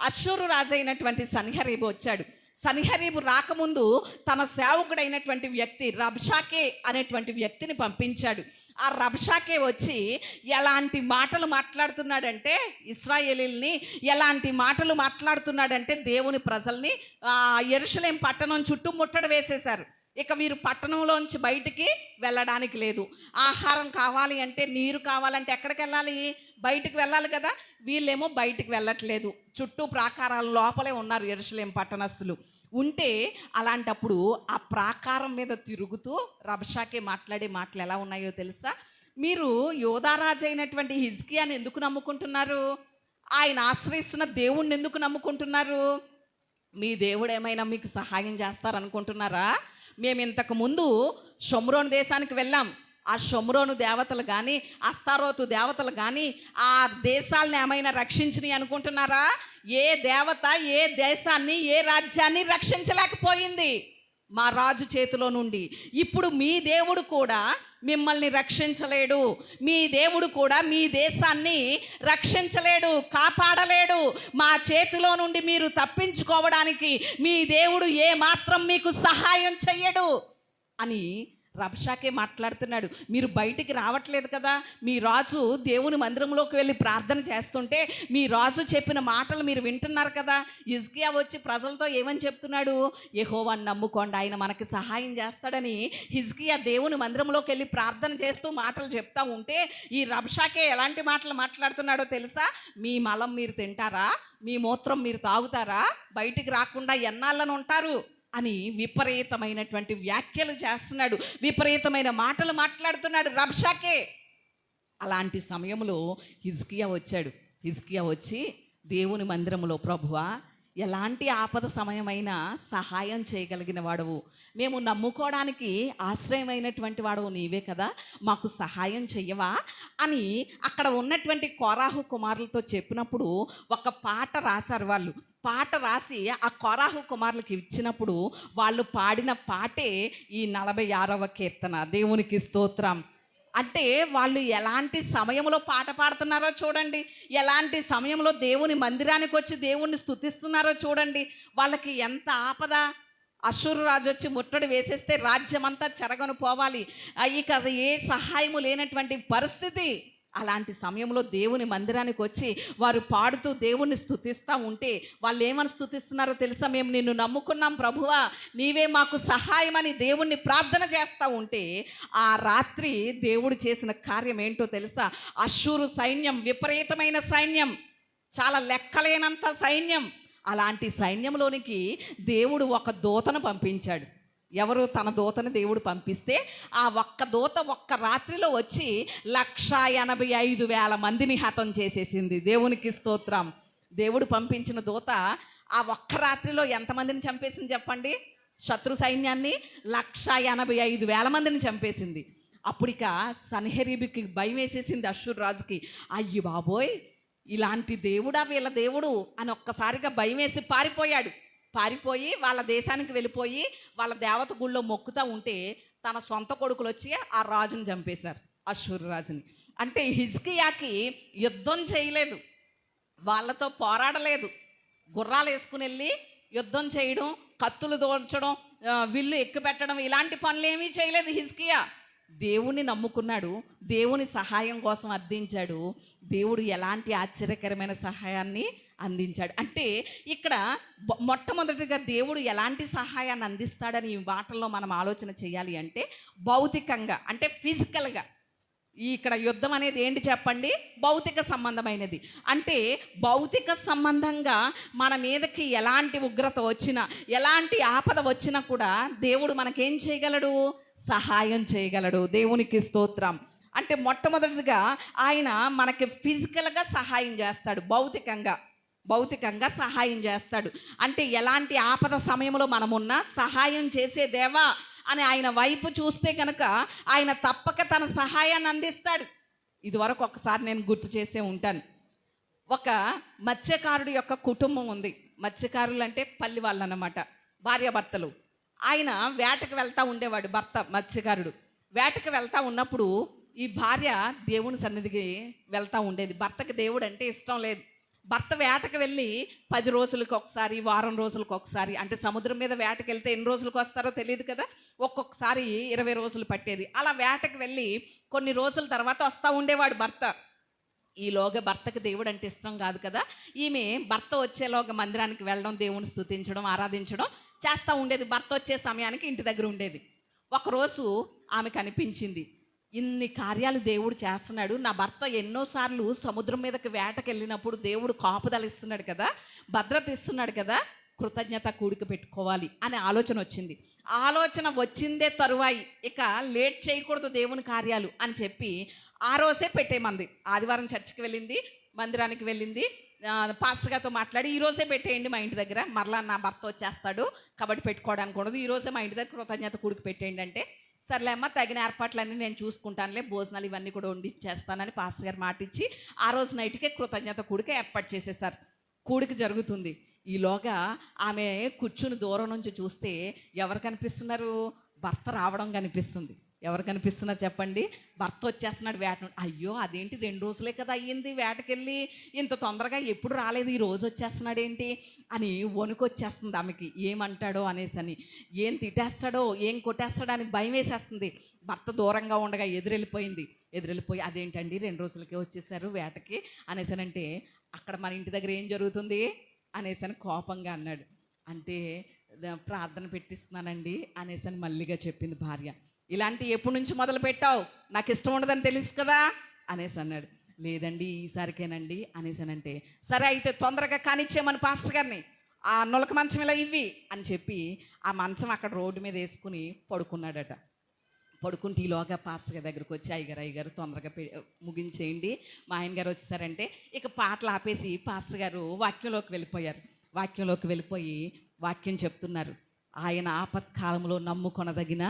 అష్షూరు రాజైనటువంటి సన్హెరీబు వచ్చాడు. సన్హెరీబు రాకముందు తన సేవకుడైనటువంటి వ్యక్తి రబ్షాకే అనేటువంటి వ్యక్తిని పంపించాడు. ఆ రబ్షాకే వచ్చి ఎలాంటి మాటలు మాట్లాడుతున్నాడంటే, ఇశ్రాయేలీల్ని ఎలాంటి మాటలు మాట్లాడుతున్నాడంటే, దేవుని ప్రజల్ని యెరూషలేము పట్టణం చుట్టూ ముట్టడి వేసేశారు. ఇక వీరు పట్టణంలోంచి బయటికి వెళ్ళడానికి లేదు. ఆహారం కావాలి అంటే, నీరు కావాలంటే ఎక్కడికి వెళ్ళాలి? బయటికి వెళ్ళాలి కదా. వీళ్ళేమో బయటికి వెళ్ళట్లేదు, చుట్టూ ప్రాకారాల లోపలే ఉన్నారు యెరూషలేము పట్టణస్థులు. ఉంటే అలాంటప్పుడు ఆ ప్రాకారం మీద తిరుగుతూ రబ్షాకే మాట్లాడే మాటలు ఎలా ఉన్నాయో తెలుసా? మీరు యోధారాజు అయినటువంటి హిజ్కియాని ఎందుకు నమ్ముకుంటున్నారు? ఆయన ఆశ్రయిస్తున్న దేవుణ్ణి ఎందుకు నమ్ముకుంటున్నారు? మీ దేవుడు ఏమైనా మీకు సహాయం చేస్తారనుకుంటున్నారా? మేము ఇంతకుముందు షోమ్రోను దేశానికి వెళ్ళాం. ఆ షోమ్రోను దేవతలు కానీ, అస్తారోతు దేవతలు కానీ ఆ దేశాలను ఏమైనా రక్షించినాయి అనుకుంటున్నారా? ఏ దేవత ఏ దేశాన్ని, ఏ రాజ్యాన్ని రక్షించలేకపోయింది మా రాజు చేతిలో నుండి. ఇప్పుడు మీ దేవుడు కూడా మిమ్మల్ని రక్షించలేడు. మీ దేవుడు కూడా మీ దేశాన్ని రక్షించలేడు, కాపాడలేడు. మా చేతిలో నుండి మీరు తప్పించుకోవడానికి మీ దేవుడు ఏ మాత్రం మీకు సహాయం చెయ్యడు అని రబ్షాకే మాట్లాడుతున్నాడు. మీరు బయటికి రావట్లేదు కదా. మీ రాజు దేవుని మందిరంలోకి వెళ్ళి ప్రార్థన చేస్తుంటే మీ రాజు చెప్పిన మాటలు మీరు వింటున్నారు కదా. హిజ్కియా వచ్చి ప్రజలతో ఏమని చెప్తున్నాడు? యెహోవాను నమ్ముకోండి, ఆయన మనకి సహాయం చేస్తాడని హిజ్కియా దేవుని మందిరంలోకి వెళ్ళి ప్రార్థన చేస్తూ మాటలు చెప్తా ఉంటే ఈ రబ్షాకే ఎలాంటి మాటలు మాట్లాడుతున్నాడో తెలుసా? మీ మలం మీరు తింటారా, మీ మూత్రం మీరు తాగుతారా, బయటికి రాకుండా ఎన్నాళ్ళని ఉంటారు అని విపరీతమైనటువంటి వ్యాఖ్యలు చేస్తున్నాడు, విపరీతమైన మాటలు మాట్లాడుతున్నాడు రబ్షాకే. అలాంటి సమయంలో హిజ్కియా వచ్చాడు. హిజ్కియా వచ్చి దేవుని మందిరంలో, ప్రభువా, ఎలాంటి ఆపద సమయమైనా సహాయం చేయగలిగిన వాడవు, మేము నమ్ముకోవడానికి ఆశ్రయమైనటువంటి వాడవు నీవే కదా, మాకు సహాయం చెయ్యవా అని అక్కడ ఉన్నటువంటి కోరాహు కుమారులతో చెప్పినప్పుడు ఒక పాట రాశారు వాళ్ళు. పాట రాసి ఆ కోరాహు కుమారులకి ఇచ్చినప్పుడు వాళ్ళు పాడిన పాటే ఈ 46వ కీర్తన. దేవునికి స్తోత్రం. అంటే వాళ్ళు ఎలాంటి సమయంలో పాట పాడుతున్నారో చూడండి, ఎలాంటి సమయంలో దేవుని మందిరానికి వచ్చి దేవుణ్ణి స్తుతిస్తున్నారో చూడండి. వాళ్ళకి ఎంత ఆపద! అష్షూరు రాజు వచ్చి ముట్టడి వేసేస్తే రాజ్యమంతా చెరగను పోవాలి, ఇక ఏ సహాయము లేనటువంటి పరిస్థితి. అలాంటి సమయంలో దేవుని మందిరానికి వచ్చి వారు పాడుతూ దేవుణ్ణి స్తుతిస్తూ ఉంటే వాళ్ళు ఏమని స్తుతిస్తున్నారో తెలుసా? మేము నిన్ను నమ్ముకున్నాం ప్రభువా, నీవే మాకు సహాయం అని దేవుణ్ణి ప్రార్థన చేస్తూ ఉంటే ఆ రాత్రి దేవుడు చేసిన కార్యం ఏంటో తెలుసా? అష్షూరు సైన్యం, విపరీతమైన సైన్యం, చాలా లెక్కలేనంత సైన్యం. అలాంటి సైన్యంలోనికి దేవుడు ఒక దూతను పంపించాడు. ఎవరు? తన దూతను దేవుడు పంపిస్తే ఆ ఒక్క దూత ఒక్క రాత్రిలో వచ్చి 185,000 మందిని హతం చేసేసింది. దేవునికి స్తోత్రం. దేవుడు పంపించిన దూత ఆ ఒక్క రాత్రిలో ఎంతమందిని చంపేసింది చెప్పండి? శత్రు సైన్యాన్ని 185,000 మందిని చంపేసింది. అప్పుడిక సన్హెరీబుకి భయం వేసేసింది అష్షూరు రాజుకి. అయ్యి బాబోయ్, ఇలాంటి దేవుడా వీళ్ళ దేవుడు అని ఒక్కసారిగా భయం వేసి పారిపోయి వాళ్ళ దేశానికి వెళ్ళిపోయి వాళ్ళ దేవత గుళ్ళో మొక్కుతూ ఉంటే తన సొంత కొడుకులు వచ్చి ఆ రాజుని చంపేశారు, అష్షూరు రాజుని. అంటే హిజ్కియాకి యుద్ధం చేయలేదు, వాళ్ళతో పోరాడలేదు, గుర్రాలు వేసుకుని వెళ్ళి యుద్ధం చేయడం, కత్తులు దోల్చడం, విల్లు ఎక్కుపెట్టడం, ఇలాంటి పనులు ఏమీ చేయలేదు హిజ్కియా. దేవుణ్ణి నమ్ముకున్నాడు, దేవుని సహాయం కోసం అర్థించాడు. దేవుడు ఎలాంటి ఆశ్చర్యకరమైన సహాయాన్ని అందించాడు అంటే ఇక్కడ మొట్టమొదటిగా దేవుడు ఎలాంటి సహాయాన్ని అందిస్తాడని ఈ మాటల్లో మనం ఆలోచన చేయాలి అంటే భౌతికంగా, అంటే ఫిజికల్గా ఇక్కడ యుద్ధం అనేది ఏంటి చెప్పండి? భౌతిక సంబంధమైనది. అంటే భౌతిక సంబంధంగా మన మీదకి ఎలాంటి ఉగ్రత వచ్చినా, ఎలాంటి ఆపద వచ్చినా కూడా దేవుడు మనకేం చేయగలడు? సహాయం చేయగలడు. దేవునికి స్తోత్రం. అంటే మొట్టమొదటిగా ఆయన మనకి ఫిజికల్గా సహాయం చేస్తాడు, భౌతికంగా సహాయం చేస్తాడు. అంటే ఎలాంటి ఆపద సమయంలో మనమున్నా సహాయం చేసే దేవా అని ఆయన వైపు చూస్తే కనుక ఆయన తప్పక తన సహాయాన్ని అందిస్తాడు. ఇదివరకు ఒకసారి నేను గుర్తు చేసే ఉంటాను. ఒక మత్స్యకారుడి యొక్క కుటుంబం ఉంది. మత్స్యకారులు అంటే పల్లి వాళ్ళు అన్నమాట, భార్యాభర్తలు. ఆయన వేటకు వెళ్తూ ఉండేవాడు, భర్త మత్స్యకారుడు. వేటకు వెళ్తూ ఉన్నప్పుడు ఈ భార్య దేవుని సన్నిధికి వెళ్తూ ఉండేది. భర్తకి దేవుడు అంటే ఇష్టం లేదు. భర్త వేటకు వెళ్ళి 10 రోజులకు ఒకసారి, వారం రోజులకు ఒకసారి, అంటే సముద్రం మీద వేటకు వెళ్తే ఎన్ని రోజులకు వస్తారో తెలియదు కదా, ఒక్కొక్కసారి 20 రోజులు పట్టేది. అలా వేటకు వెళ్ళి కొన్ని రోజుల తర్వాత వస్తూ ఉండేవాడు భర్త. ఈలోగా భర్తకి దేవుడు అంటే ఇష్టం కాదు కదా, ఈమె భర్త వచ్చేలోగా మందిరానికి వెళ్ళడం, దేవుని స్తుతించడం, ఆరాధించడం చేస్తూ ఉండేది. భర్త వచ్చే సమయానికి ఇంటి దగ్గర ఉండేది. ఒకరోజు ఆమెకు అనిపించింది, ఇన్ని కార్యాలు దేవుడు చేస్తున్నాడు, నా భర్త ఎన్నోసార్లు సముద్రం మీదకి వేటకు వెళ్ళినప్పుడు దేవుడు కాపుదల ఇస్తున్నాడు కదా, భద్రత ఇస్తున్నాడు కదా, కృతజ్ఞత కూడిక పెట్టుకోవాలి అనే ఆలోచన వచ్చింది. ఆలోచన వచ్చిందే తరువాయి ఇక లేట్ చేయకూడదు దేవుని కార్యాలు అని చెప్పి ఆ రోజే పెట్టేయమంది. ఆదివారం చర్చికి వెళ్ళింది, మందిరానికి వెళ్ళింది, పాస్టర్ గారితో మాట్లాడి ఈరోజే పెట్టేయండి మా ఇంటి దగ్గర, మరలా నా భర్త వచ్చేస్తాడు కాబట్టి పెట్టుకోవడానికి ఉండదు, ఈరోజే మా ఇంటి దగ్గర కృతజ్ఞత కూడికి పెట్టేయండి అంటే, సర్లే అమ్మ తగిన ఏర్పాట్లన్నీ నేను చూసుకుంటానులే, భోజనాలు ఇవన్నీ కూడా వండి ఇచ్చేస్తానని పాస్టర్ గారు మాట ఇచ్చి ఆ రోజు నైట్కే కృతజ్ఞత కూడిక ఏర్పాటు చేసేసారు. కూడిక జరుగుతుంది. ఈలోగా ఆమె కూర్చుని దూరం నుంచి చూస్తే ఎవరు కనిపిస్తున్నారు? భర్త రావడం కనిపిస్తుంది. ఎవరు కనిపిస్తున్నారు చెప్పండి? భర్త వచ్చేస్తున్నాడు వేట నుండి. అయ్యో అదేంటి 2 రోజులే కదా అయ్యింది వేటకెళ్ళి, ఇంత తొందరగా ఎప్పుడు రాలేదు, ఈ రోజు వచ్చేస్తున్నాడు ఏంటి అని వణుకొచ్చేస్తుంది ఆమెకి. ఏమంటాడో అనేసని, ఏం తిట్టేస్తాడో, ఏం కొట్టేస్తాడో అని భయం వేసేస్తుంది. భర్త దూరంగా ఉండగా ఎదురెళ్ళిపోయి అదేంటండి 2 రోజులకే వచ్చేసారు వేటకి అనేసనంటే, అక్కడ మన ఇంటి దగ్గర ఏం జరుగుతుంది అనేసని కోపంగా అన్నాడు. అంటే ప్రార్థన పెట్టిస్తున్నానండి అనేసని మళ్ళీగా చెప్పింది భార్య. ఇలాంటి ఎప్పటి నుంచి మొదలు పెట్టావు, నాకు ఇష్టం ఉండదని తెలుసు కదా అనేసి అన్నాడు. లేదండి ఈసారికేనండి అనేసానంటే, సరే అయితే తొందరగా కానిచ్చేమని పాస్టర్ గారిని, ఆ నులక మంచం ఇలా ఇవ్వి అని చెప్పి ఆ మంచం అక్కడ రోడ్డు మీద వేసుకుని పడుకున్నాడట. పడుకుంటే ఈలోగా పాస్టర్ గారి దగ్గరకు వచ్చి, అయ్యగారు తొందరగా ముగించేయండి, మా ఆయన గారు వచ్చేసారంటే ఇక పాటలు ఆపేసి పాస్టర్ గారు వాక్యంలోకి వెళ్ళిపోయి వాక్యం చెప్తున్నారు. ఆయన ఆపత్కాలంలో నమ్ముకొనదగిన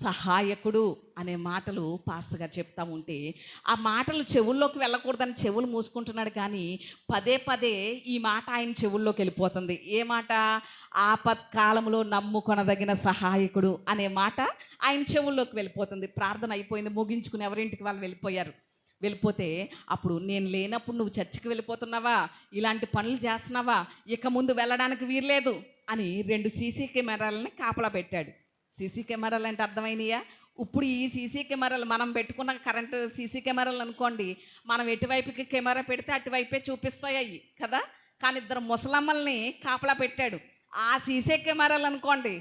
సహాయకుడు అనే మాటలు పాస్టర్ గారు చెప్తా ఉంటే, ఆ మాటలు చెవుల్లోకి వెళ్ళకూడదని చెవులు మూసుకుంటున్నాడు, కానీ పదే పదే ఈ మాట ఆయన చెవుల్లోకి వెళ్ళిపోతుంది. ఏ మాట? ఆపత్కాలంలో నమ్ముకొనదగిన సహాయకుడు అనే మాట ఆయన చెవుల్లోకి వెళ్ళిపోతుంది. ప్రార్థన అయిపోయింది, ముగించుకుని ఎవరింటికి వాళ్ళు వెళ్ళిపోతే అప్పుడు, నేను లేనప్పుడు నువ్వు చర్చికి వెళ్ళిపోతున్నావా, ఇలాంటి పనులు చేస్తున్నావా, ఇక ముందు వెళ్ళడానికి వీర్లేదు అని 2 సీసీ కెమెరాలని కాపలా పెట్టాడు. సీసీ కెమెరాలు అంటే అర్థమైనయా? ఇప్పుడు ఈ సీసీ కెమెరాలు మనం పెట్టుకున్న కరెంటు సీసీ కెమెరాలు అనుకోండి, మనం ఎటువైపుకి కెమెరా పెడితే అటువైపే చూపిస్తాయి కదా, కానీ 2 ముసలమ్మల్ని కాపలా పెట్టాడు. ఆ సీసీ కెమెరాలు అనుకోండి,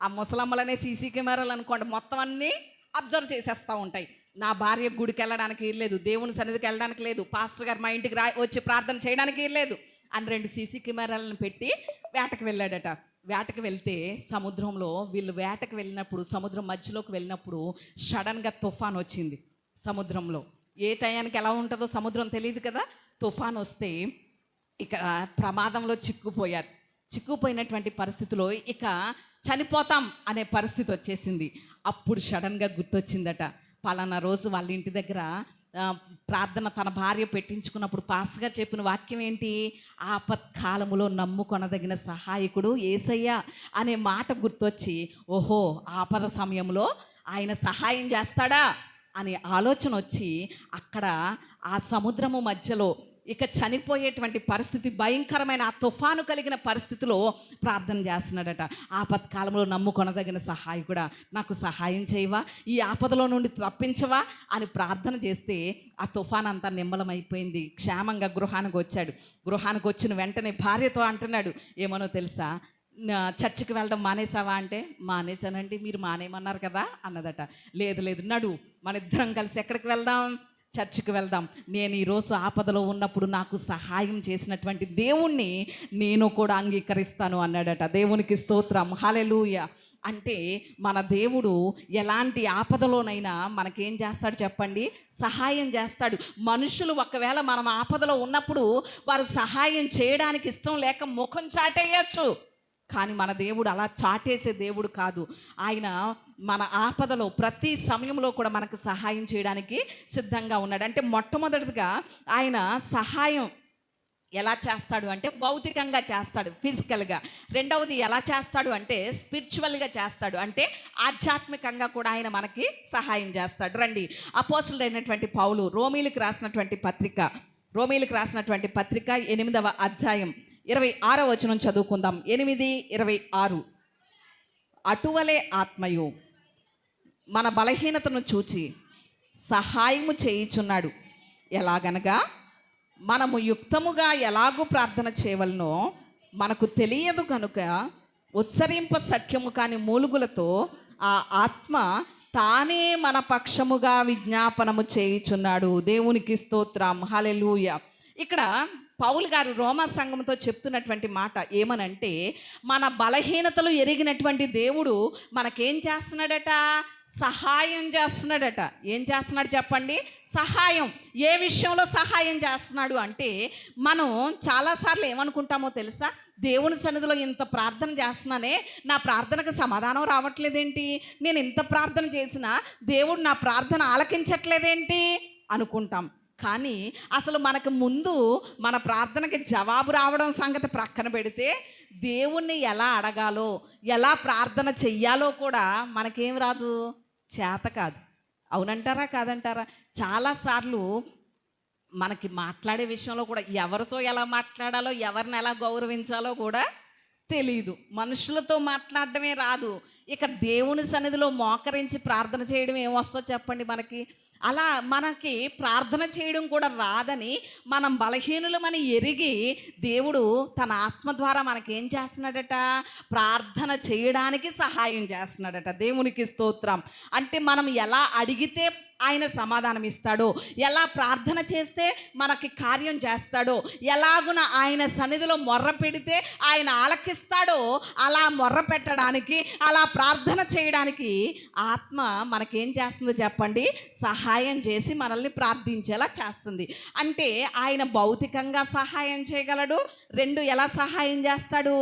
ఆ ముసలమ్మలనే సీసీ కెమెరాలు అనుకోండి, మొత్తం అన్నీ అబ్జర్వ్ చేసేస్తూ ఉంటాయి. నా భార్య గుడికి వెళ్ళడానికి లేదు, దేవుని సన్నిధికి వెళ్ళడానికి లేదు, పాస్టర్ గారు మా ఇంటికి వచ్చి ప్రార్థన చేయడానికి లేదు అని 2 సీసీ కెమెరాలను పెట్టి వేటకు వెళ్ళాడట. వేటకు వెళ్తే సముద్రంలో వీళ్ళు వేటకు వెళ్ళినప్పుడు, సముద్రం మధ్యలోకి వెళ్ళినప్పుడు సడన్గా తుఫాన్ వచ్చింది సముద్రంలో. ఏ టయానికి ఎలా ఉంటుందో సముద్రం తెలియదు కదా. తుఫాన్ వస్తే ఇక ప్రమాదంలో చిక్కుపోయినటువంటి పరిస్థితిలో ఇక చనిపోతాం అనే పరిస్థితి వచ్చేసింది. అప్పుడు సడన్గా గుర్తొచ్చిందట, పలానా రోజు వాళ్ళ ఇంటి దగ్గర ప్రార్థన తన భార్య పెట్టించుకున్నప్పుడు పాస్గా చెప్పిన వాక్యం ఏంటి? ఆపత్కాలములో నమ్ముకొనదగిన సహాయకుడు యేసయ్య అనే మాట గుర్తొచ్చి, ఓహో ఆపద సమయంలో ఆయన సహాయం చేస్తాడా అనే ఆలోచన వచ్చి, అక్కడ ఆ సముద్రము మధ్యలో ఇక చనిపోయేటువంటి పరిస్థితి, భయంకరమైన ఆ తుఫాను కలిగిన పరిస్థితిలో ప్రార్థన చేస్తున్నాడట. ఆపత్కాలంలో నమ్ముకొనదగిన సహాయకుడా, నాకు సహాయం చేయవా, ఈ ఆపదలో నుండి తప్పించవా అని ప్రార్థన చేస్తే ఆ తుఫాన్ అంతా నిమ్మలమైపోయింది. క్షేమంగా గృహానికి వచ్చిన వెంటనే భార్యతో అంటున్నాడు, ఏమనో తెలుసా, చర్చికి వెళ్ళడం మానేసావా అంటే, మానేశానండి, మీరు మానేయమన్నారు కదా అన్నదట. లేదు నడు మన ఇద్దరం కలిసి ఎక్కడికి వెళ్దాం? చర్చికి వెళ్దాం. నేను ఈరోజు ఆపదలో ఉన్నప్పుడు నాకు సహాయం చేసినటువంటి దేవుణ్ణి నేను కూడా అంగీకరిస్తాను అన్నాడట. దేవునికి స్తోత్రం, హల్లెలూయా. అంటే మన దేవుడు ఎలాంటి ఆపదలోనైనా మనకేం చేస్తాడు చెప్పండి? సహాయం చేస్తాడు. మనుషులు ఒకవేళ మనం ఆపదలో ఉన్నప్పుడు వారు సహాయం చేయడానికి ఇష్టం లేక ముఖం చాటేయచ్చు, కానీ మన దేవుడు అలా చాటేసే దేవుడు కాదు. ఆయన మన ఆపదలో ప్రతి సమయంలో కూడా మనకు సహాయం చేయడానికి సిద్ధంగా ఉన్నాడు. అంటే మొట్టమొదటిగా ఆయన సహాయం ఎలా చేస్తాడు అంటే భౌతికంగా చేస్తాడు, ఫిజికల్గా. రెండవది ఎలా చేస్తాడు అంటే స్పిరిచువల్గా చేస్తాడు, అంటే ఆధ్యాత్మికంగా కూడా ఆయన మనకి సహాయం చేస్తాడు. రండి, అపోస్తలుడైనటువంటి పౌలు రోమీలకు రాసినటువంటి పత్రిక 8వ అధ్యాయం 26వ వచనం చదువుకుందాం. 8:26. అటువలే ఆత్మయు మన బలహీనతను చూచి సహాయము చేయుచున్నాడు. ఎలాగనగా మనము యుక్తముగా ఎలాగూ ప్రార్థన చేయవలనో మనకు తెలియదు కనుక ఉచ్చరింప సఖ్యము కాని మూలుగులతో ఆ ఆత్మ తానే మన పక్షముగా విజ్ఞాపనము చేయుచున్నాడు. దేవునికి స్తోత్రం, హల్లెలూయా. ఇక్కడ పౌలు గారు రోమా సంఘంతో చెప్తున్నటువంటి మాట ఏమనంటే, మన బలహీనతలు ఎరిగినటువంటి దేవుడు మనకేం చేస్తున్నాడట? సహాయం చేస్తున్నాడట. ఏం చేస్తున్నాడు చెప్పండి? సహాయం. ఏ విషయంలో సహాయం చేస్తున్నాడు అంటే, మనం చాలాసార్లు ఏమనుకుంటామో తెలుసా? దేవుని సన్నిధిలో ఇంత ప్రార్థన చేస్తున్నానే, నా ప్రార్థనకు సమాధానం రావట్లేదేంటి? నేను ఇంత ప్రార్థన చేసినా దేవుడు నా ప్రార్థన ఆలకించట్లేదేంటి అనుకుంటాం. కానీ అసలు మనకు ముందు మన ప్రార్థనకి జవాబు రావడం సంగతి ప్రక్కన పెడితే, దేవుణ్ణి ఎలా అడగాలో, ఎలా ప్రార్థన చెయ్యాలో కూడా మనకేం రాదు, చేత కాదు. అవునంటారా కాదంటారా? చాలాసార్లు మనకి మాట్లాడే విషయంలో కూడా ఎవరితో ఎలా మాట్లాడాలో, ఎవరిని ఎలా గౌరవించాలో కూడా తెలీదు. మనుషులతో మాట్లాడడమే రాదు, ఇక దేవుని సన్నిధిలో మోకరించి ప్రార్థన చేయడం ఏమొస్తుందో చెప్పండి మనకి? అలా మనకి ప్రార్థన చేయడం కూడా రాదని, మనం బలహీనులమని ఎరిగి దేవుడు తన ఆత్మ ద్వారా మనకేం చేస్తున్నాడట? ప్రార్థన చేయడానికి సహాయం చేస్తున్నాడట. దేవునికి స్తోత్రం. అంటే మనం ఎలా అడిగితే ఆయన సమాధానం ఇస్తాడో, ఎలా ప్రార్థన చేస్తే మనకి కార్యం చేస్తాడో, ఎలాగున ఆయన సన్నిధిలో మొర్ర పెడితే ఆయన ఆలకిస్తాడో, అలా మొర్ర పెట్టడానికి, అలా ప్రార్థన చేయడానికి ఆత్మ మనకేం చేస్తుందో చెప్పండి? సహాయం చేసి మనల్ని ప్రార్థించేలా చేస్తుంది. అంటే ఆయన భౌతికంగా సహాయం చేయగలడు. రెండు, ఎలా సహాయం చేస్తాడు?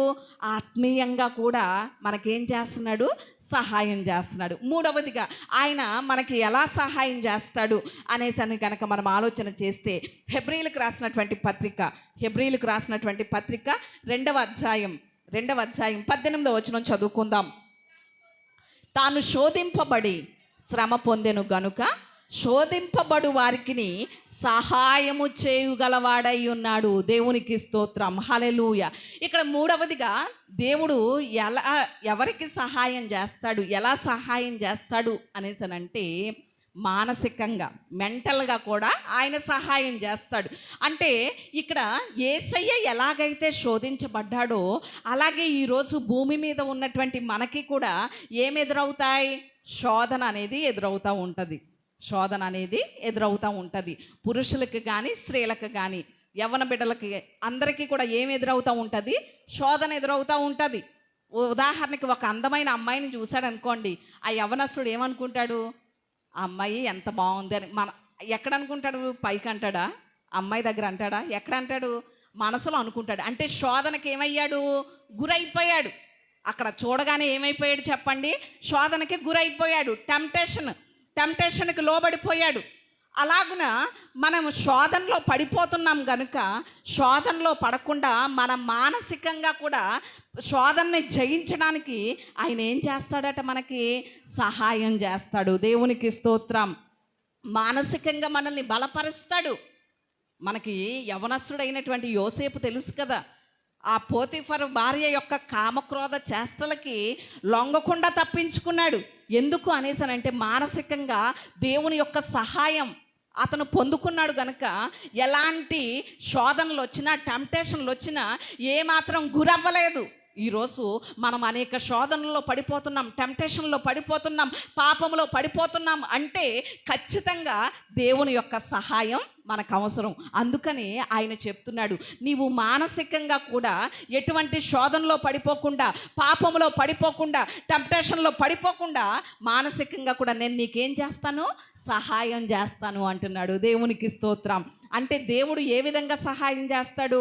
ఆత్మీయంగా కూడా మనకేం చేస్తున్నాడు? సహాయం చేస్తున్నాడు. మూడవదిగా ఆయన మనకి ఎలా సహాయం చేస్తాడు అనేసని కనుక మనం ఆలోచన చేస్తే, హెబ్రీలకు రాసినటువంటి పత్రిక 2వ అధ్యాయం 18వ వచనం చదువుకుందాం. తాను శోధింపబడి శ్రమ పొందెను గనుక శోధింపబడు వారికి సహాయము చేయగలవాడై ఉన్నాడు. దేవునికి స్తోత్రం, హల్లెలూయా. ఇక్కడ మూడవదిగా దేవుడు ఎవరికి సహాయం చేస్తాడు, ఎలా సహాయం చేస్తాడు అనేసనంటే, మానసికంగా, మెంటల్గా కూడా ఆయన సహాయం చేస్తాడు. అంటే ఇక్కడ యేసయ్య ఎలాగైతే శోధించబడ్డాడో, అలాగే ఈరోజు భూమి మీద ఉన్నటువంటి మనకి కూడా ఏం ఎదురవుతాయి? శోధన అనేది ఎదురవుతూ ఉంటుంది. పురుషులకు కానీ స్త్రీలకు కానీ యవ్వన బిడ్డలకి అందరికీ కూడా ఏం ఎదురవుతూ ఉంటుంది? శోధన ఎదురవుతూ ఉంటుంది. ఉదాహరణకి ఒక అందమైన అమ్మాయిని చూశాడు అనుకోండి, ఆ యవ్వనస్తుడు ఏమనుకుంటాడు? ఆ అమ్మాయి ఎంత బాగుంది అని. ఎక్కడ అనుకుంటాడు? పైకి అంటాడా? అమ్మాయి దగ్గర అంటాడా? ఎక్కడ అంటాడు? మనసులో అనుకుంటాడు. అంటే శోధనకి ఏమయ్యాడు? గురైపోయాడు. అక్కడ చూడగానే ఏమైపోయాడు చెప్పండి? శోధనకి గురైపోయాడు. టెంప్టేషన్కి లోబడిపోయాడు. అలాగున మనం శోధనలో పడిపోతున్నాం కనుక, శోధనలో పడకుండా మనం మానసికంగా కూడా శోధనని జయించడానికి ఆయన ఏం చేస్తాడట? మనకి సహాయం చేస్తాడు. దేవునికి స్తోత్రం. మానసికంగా మనల్ని బలపరుస్తాడు. మనకి యవనస్తుడైనటువంటి యోసేపు తెలుసు కదా, ఆ పోతిఫరు భార్య యొక్క కామక్రోధ చేష్టలకి లొంగకుండా తప్పించుకున్నాడు. ఎందుకు అనేసనంటే, మానసికంగా దేవుని యొక్క సహాయం అతను పొందుకున్నాడు గనుక ఎలాంటి శోధనలు వచ్చినా, టెంప్టేషన్లు వచ్చినా ఏమాత్రం గురవ్వలేదు. ఈరోజు మనం అనేక శోధనల్లో పడిపోతున్నాం, టెంప్టేషన్లో పడిపోతున్నాం, పాపంలో పడిపోతున్నాం అంటే ఖచ్చితంగా దేవుని యొక్క సహాయం మనకు అవసరం. అందుకని ఆయన చెప్తున్నాడు, నీవు మానసికంగా కూడా ఎటువంటి శోధనలో పడిపోకుండా, పాపంలో పడిపోకుండా, టెంప్టేషన్లో పడిపోకుండా మానసికంగా కూడా నేను నీకేం చేస్తాను, సహాయం చేస్తాను అంటున్నాడు. దేవునికి స్తోత్రం. అంటే దేవుడు ఏ విధంగా సహాయం చేస్తాడు?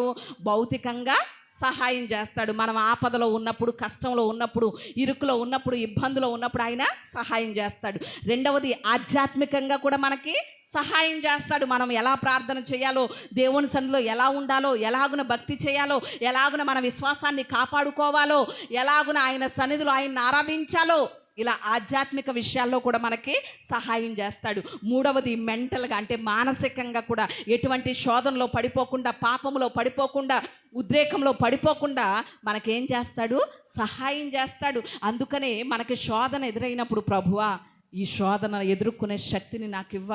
భౌతికంగా సహాయం చేస్తాడు. మనం ఆపదలో ఉన్నప్పుడు, కష్టంలో ఉన్నప్పుడు, ఇరుకులో ఉన్నప్పుడు, ఇబ్బందులో ఉన్నప్పుడు ఆయన సహాయం చేస్తాడు. రెండవది, ఆధ్యాత్మికంగా కూడా మనకి సహాయం చేస్తాడు. మనం ఎలా ప్రార్థన చేయాలో, దేవుని సన్నిధిలో ఎలా ఉండాలో, ఎలాగున భక్తి చేయాలో, ఎలాగున మన విశ్వాసాన్ని కాపాడుకోవాలో, ఎలాగున ఆయన సన్నిధిలో ఆయన్ని ఆరాధించాలో, ఇలా ఆధ్యాత్మిక విషయాల్లో కూడా మనకి సహాయం చేస్తాడు. మూడవది, మెంటల్గా అంటే మానసికంగా కూడా ఎటువంటి శోధనలో పడిపోకుండా, పాపంలో పడిపోకుండా, ఉద్రేకంలో పడిపోకుండా మనకేం చేస్తాడు, సహాయం చేస్తాడు. అందుకనే మనకి శోధన ఎదురైనప్పుడు, ప్రభువా ఈ శోధన ఎదుర్కొనే శక్తిని నాకు ఇవ్వ,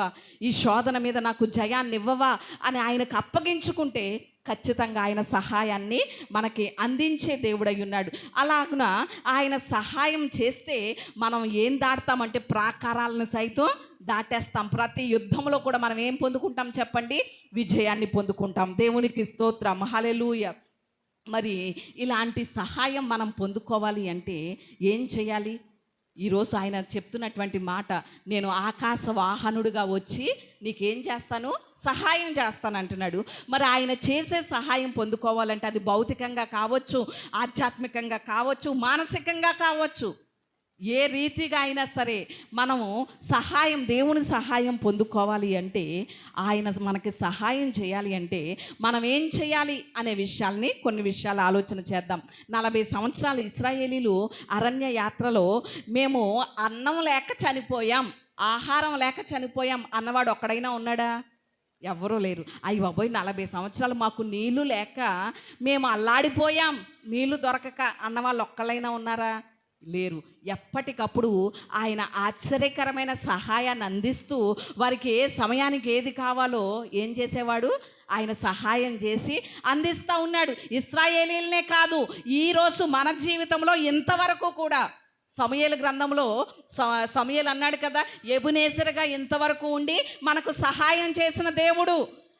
ఈ శోధన మీద నాకు జయాన్ని ఇవ్వవా అని ఆయనకు అప్పగించుకుంటే ఖచ్చితంగా ఆయన సహాయాన్ని మనకి అందించే దేవుడై ఉన్నాడు. అలాగున ఆయన సహాయం చేస్తే మనం ఏం దాటుతామంటే ప్రాకారాలను సైతం దాటేస్తాం. ప్రతి యుద్ధంలో కూడా మనం ఏం పొందుకుంటాం చెప్పండి? విజయాన్ని పొందుకుంటాం. దేవునికి స్తోత్రం, హల్లెలూయా. మరి ఇలాంటి సహాయం మనం పొందుకోవాలి అంటే ఏం చేయాలి? ఈరోజు ఆయన చెప్తున్నటువంటి మాట, నేను ఆకాశ వాహనుడిగా వచ్చి నీకేం చేస్తాను, సహాయం చేస్తాను అంటున్నాడు. మరి ఆయన చేసే సహాయం పొందుకోవాలంటే అది భౌతికంగా కావచ్చు, ఆధ్యాత్మికంగా కావచ్చు, మానసికంగా కావచ్చు. ఏ రీతిగా అయినా సరే మనము సహాయం, దేవుని సహాయం పొందుకోవాలి అంటే, ఆయన మనకి సహాయం చేయాలి అంటే మనం ఏం చేయాలి అనే విషయాల్ని, కొన్ని విషయాలు ఆలోచన చేద్దాం. 40 సంవత్సరాలు ఇశ్రాయేలీలు అరణ్య యాత్రలో మేము అన్నం లేక చనిపోయాం, ఆహారం లేక చనిపోయాం అన్నవాడు ఒక్కడైనా ఉన్నాడా? ఎవరూ లేరు. అయ్య బాబోయ్ 40 సంవత్సరాలు మాకు నీళ్లు లేక మేము అల్లాడిపోయాం, నీళ్లు దొరకక అన్నవాళ్ళు ఒక్కళ్ళైనా ఉన్నారా? లేరు. ఎప్పటికప్పుడు ఆయన ఆశ్చర్యకరమైన సహాయాన్ని అందిస్తూ వారికి ఏ సమయానికి ఏది కావాలో ఏం చేసేవాడు, ఆయన సహాయం చేసి అందిస్తూ ఉన్నాడు. ఇశ్రాయేలీలనే కాదు, ఈరోజు మన జీవితంలో ఇంతవరకు కూడా సమూయేలు గ్రంథంలో సమూయేలు అన్నాడు కదా, ఎబెనేజరుగా ఇంతవరకు ఉండి మనకు సహాయం చేసిన దేవుడు.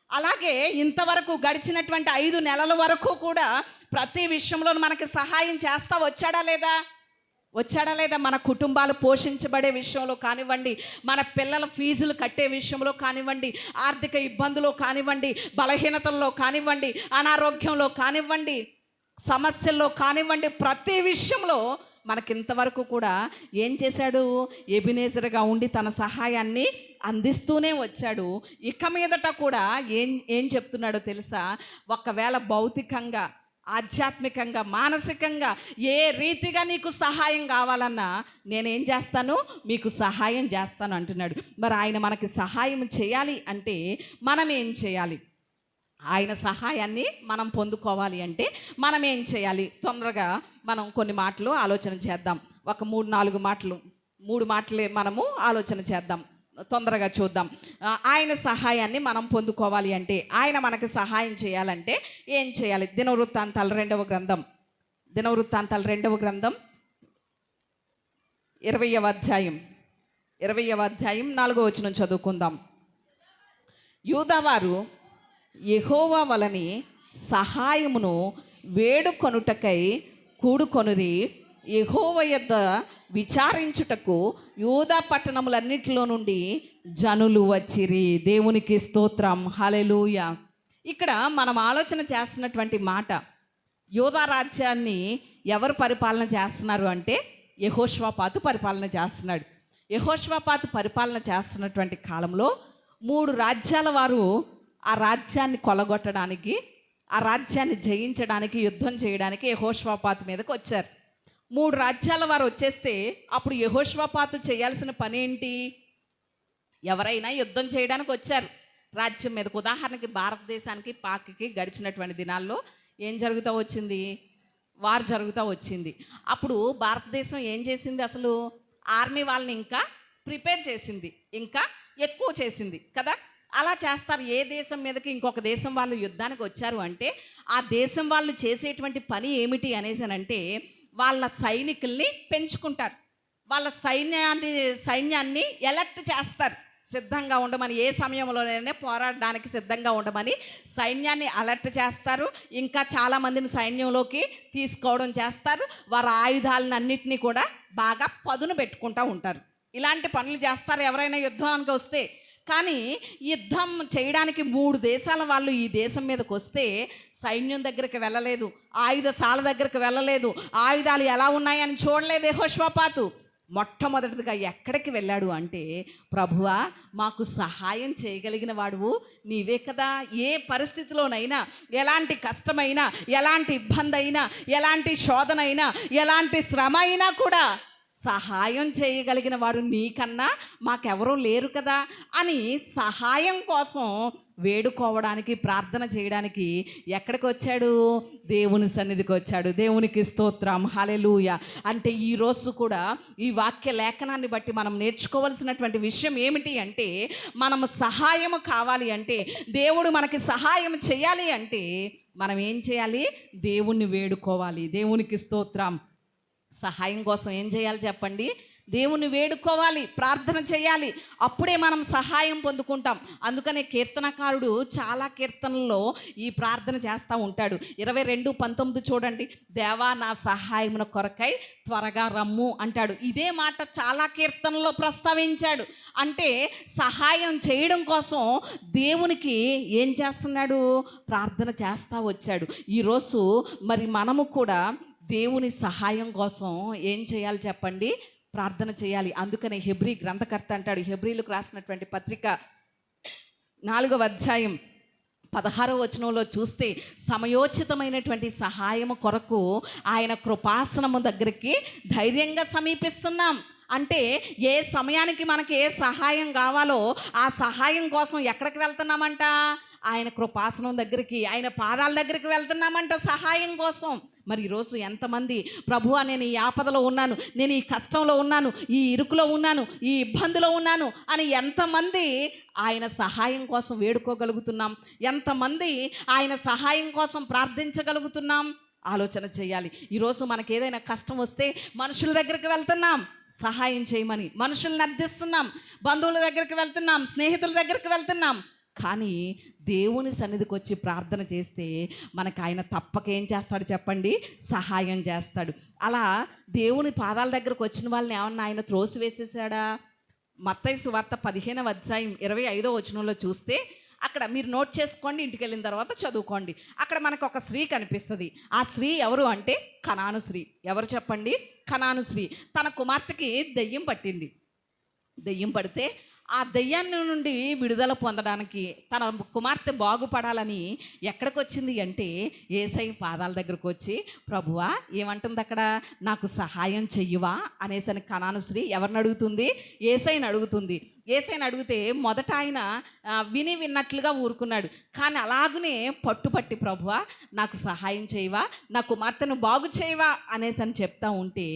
అలాగే ఇంతవరకు గడిచినటువంటి 5 నెలల వరకు కూడా ప్రతి విషయంలో మనకి సహాయం చేస్తా వచ్చాడా లేదా? మన కుటుంబాలు పోషించబడే విషయంలో కానివ్వండి, మన పిల్లల ఫీజులు కట్టే విషయంలో కానివ్వండి, ఆర్థిక ఇబ్బందులో కానివ్వండి, బలహీనతల్లో కానివ్వండి, అనారోగ్యంలో కానివ్వండి, సమస్యల్లో కానివ్వండి, ప్రతి విషయంలో మనకింతవరకు కూడా ఏం చేశాడు? ఎబెనేజరుగా ఉండి తన సహాయాన్ని అందిస్తూనే వచ్చాడు. ఇక మీదట కూడా ఏం చెప్తున్నాడో తెలుసా? ఒకవేళ భౌతికంగా, ఆధ్యాత్మికంగా, మానసికంగా ఏ రీతిగా నీకు సహాయం కావాలన్నా నేనేం చేస్తాను, మీకు సహాయం చేస్తాను అంటున్నాడు. మరి ఆయన మనకి సహాయం చేయాలి అంటే మనం ఏం చేయాలి? ఆయన సహాయాన్ని మనం పొందుకోవాలి అంటే మనం ఏం చేయాలి? తొందరగా మనం కొన్ని మాటలు ఆలోచన చేద్దాం. ఒక 3-4 మాటలు, 3 మాటలే మనము ఆలోచన చేద్దాం. తొందరగా చూద్దాం. ఆయన సహాయాన్ని మనం పొందుకోవాలి అంటే, ఆయన మనకు సహాయం చేయాలంటే ఏం చేయాలి? దినవృత్తాంతాలు 2వ గ్రంథం 20వ అధ్యాయం 4వ వచనం చదువుకుందాం. యూదావారు యెహోవా వలని సహాయమును వేడుకొనుటకై కూడుకొనిరి, యెహోవా యొద్ద విచారించుటకు యూదా పట్టణములన్నిటిలో నుండి జనులు వచ్చిరి. దేవునికి స్తోత్రం, హల్లెలూయా. ఇక్కడ మనం ఆలోచన చేస్తున్నటువంటి మాట, యూదా రాజ్యాన్ని ఎవరు పరిపాలన చేస్తున్నారు అంటే యెహోషాపాతు పరిపాలన చేస్తున్నాడు. యెహోషాపాతు పరిపాలన చేస్తున్నటువంటి కాలంలో 3 రాజ్యాల వారు ఆ రాజ్యాన్ని కొలగొట్టడానికి, ఆ రాజ్యాన్ని జయించడానికి, యుద్ధం చేయడానికి యెహోషాపాతు మీదకి వచ్చారు. 3 రాజ్యాల వారు వచ్చేస్తే అప్పుడు యెహోషాపాతు చేయాల్సిన పని ఏంటి? ఎవరైనా యుద్ధం చేయడానికి వచ్చారు రాజ్యం మీదకు. ఉదాహరణకి భారతదేశానికి పాక్కి గడిచినటువంటి దినాల్లో ఏం జరుగుతూ వచ్చింది? వార్ జరుగుతూ వచ్చింది. అప్పుడు భారతదేశం ఏం చేసింది? అసలు ఆర్మీ వాళ్ళని ఇంకా ప్రిపేర్ చేసింది, ఇంకా ఎక్కువ చేసింది కదా. అలా చేస్తారు. ఏ దేశం మీదకి ఇంకొక దేశం వాళ్ళు యుద్ధానికి వచ్చారు అంటే ఆ దేశం వాళ్ళు చేసేటువంటి పని ఏమిటి అనేసనంటే వాళ్ళ సైనికుల్ని పెంచుకుంటారు. వాళ్ళ సైన్యాన్ని ఎలర్ట్ చేస్తారు, సిద్ధంగా ఉండమని. ఏ సమయంలోనైనా పోరాడడానికి సిద్ధంగా ఉండమని సైన్యాన్ని అలర్ట్ చేస్తారు. ఇంకా చాలామందిని సైన్యంలోకి తీసుకోవడం చేస్తారు. వారి ఆయుధాలను అన్నింటినీ కూడా బాగా పదును పెట్టుకుంటూ ఉంటారు. ఇలాంటి పనులు చేస్తారు ఎవరైనా యుద్ధానికి వస్తే. కానీ యుద్ధం చేయడానికి 3 దేశాల వాళ్ళు ఈ దేశం మీదకి వస్తే సైన్యం దగ్గరికి వెళ్ళలేదు, ఆయుధశాల దగ్గరికి వెళ్ళలేదు, ఆయుధాలు ఎలా ఉన్నాయని చూడలేదు యెహోషాపాతు. మొట్టమొదటిగా ఎక్కడికి వెళ్ళాడు అంటే, ప్రభువా మాకు సహాయం చేయగలిగిన వాడువు నీవే కదా. ఏ పరిస్థితిలోనైనా, ఎలాంటి కష్టమైనా, ఎలాంటి ఇబ్బంది అయినా, ఎలాంటి శోధన అయినా, ఎలాంటి శ్రమ అయినా కూడా సహాయం చేయగలిగిన వాడు నీకన్నా మాకెవరూ లేరు కదా అని సహాయం కోసం వేడుకోవడానికి, ప్రార్థన చేయడానికి ఎక్కడికి వచ్చాడు? దేవుని సన్నిధికి వచ్చాడు. దేవునికి స్తోత్రం, హల్లెలూయా. అంటే ఈరోజు కూడా ఈ వాక్య లేఖనాన్ని బట్టి మనం నేర్చుకోవాల్సినటువంటి విషయం ఏమిటి అంటే, మనం సహాయం కావాలి అంటే, దేవుడు మనకి సహాయం చేయాలి అంటే మనం ఏం చేయాలి? దేవుణ్ణి వేడుకోవాలి. దేవునికి స్తోత్రం. సహాయం కోసం ఏం చేయాలి చెప్పండి? దేవుని వేడుకోవాలి, ప్రార్థన చేయాలి. అప్పుడే మనం సహాయం పొందుకుంటాం. అందుకనే కీర్తనకారుడు చాలా కీర్తనల్లో ఈ ప్రార్థన చేస్తూ ఉంటాడు. 22:19 చూడండి. దేవా నా సహాయమున కొరకై త్వరగా రమ్ము అంటాడు. ఇదే మాట చాలా కీర్తనలో ప్రస్తావించాడు. అంటే సహాయం చేయడం కోసం దేవునికి ఏం చేస్తున్నాడు? ప్రార్థన చేస్తూ వచ్చాడు. ఈరోజు మరి మనము కూడా దేవుని సహాయం కోసం ఏం చేయాలి చెప్పండి? ప్రార్థన చేయాలి. అందుకనే హెబ్రీ గ్రంథకర్త అంటాడు, హెబ్రీలకు రాసినటువంటి పత్రిక 4వ అధ్యాయం 16వ వచనంలో చూస్తే, సమయోచితమైనటువంటి సహాయము కొరకు ఆయన కృపాసనము దగ్గరికి ధైర్యంగా సమీపిస్తున్నాం. అంటే ఏ సమయానికి మనకి ఏ సహాయం కావాలో ఆ సహాయం కోసం ఎక్కడికి వెళ్తున్నామంట? ఆయన కృపాసనం దగ్గరికి, ఆయన పాదాల దగ్గరికి వెళ్తున్నామంట సహాయం కోసం. మరి ఈరోజు ఎంతమంది, ప్రభువా నేను ఈ ఆపదలో ఉన్నాను, నేను ఈ కష్టంలో ఉన్నాను, ఈ ఇరుకులో ఉన్నాను, ఈ ఇబ్బందిలో ఉన్నాను అని ఎంతమంది ఆయన సహాయం కోసం వేడుకోగలుగుతున్నాం? ఎంతమంది ఆయన సహాయం కోసం ప్రార్థించగలుగుతున్నాం? ఆలోచన చేయాలి. ఈరోజు మనకి ఏదైనా కష్టం వస్తే మనుషుల దగ్గరికి వెళ్తున్నాం సహాయం చేయమని, మనుషుల్ని అర్థిస్తున్నాం, బంధువుల దగ్గరికి వెళ్తున్నాం, స్నేహితుల దగ్గరికి వెళ్తున్నాం. కానీ దేవుని సన్నిధికి వచ్చి ప్రార్థన చేస్తే మనకు ఆయన తప్పక ఏం చేస్తాడు చెప్పండి? సహాయం చేస్తాడు. అలా దేవుని పాదాల దగ్గరకు వచ్చిన వాళ్ళని ఏమన్నా ఆయన త్రోసివేసేసాడా? మత్తయి సువార్త 15వ అధ్యాయం 25వ వచనంలో చూస్తే, అక్కడ మీరు నోట్ చేసుకోండి, ఇంటికి వెళ్ళిన తర్వాత చదువుకోండి. అక్కడ మనకు ఒక స్త్రీ కనిపిస్తుంది. ఆ స్త్రీ ఎవరు అంటే కనాను స్త్రీ. ఎవరు చెప్పండి? కనాను స్త్రీ. తన కుమార్తెకి దెయ్యం పట్టింది. దెయ్యం పడితే ఆ దెయ్యాన్ని నుండి విడుదల పొందడానికి, తన కుమార్తె బాగుపడాలని ఎక్కడికి వచ్చింది అంటే యేసయ్య పాదాల దగ్గరకు వచ్చి, ప్రభువా ఏమంటుంది అక్కడ? నాకు సహాయం చెయ్యవా అనేసని కనాను స్త్రీ ఎవరిని అడుగుతుంది? యేసయ్యని అడుగుతుంది. యేసయ్యని అడిగితే మొదట ఆయన విన్నట్లుగా ఊరుకున్నాడు. కానీ అలాగనే పట్టుపట్టి, ప్రభువా నాకు సహాయం చేయవా, నా కుమార్తెను బాగు చేయవా అనేసని చెప్తా ఉంటే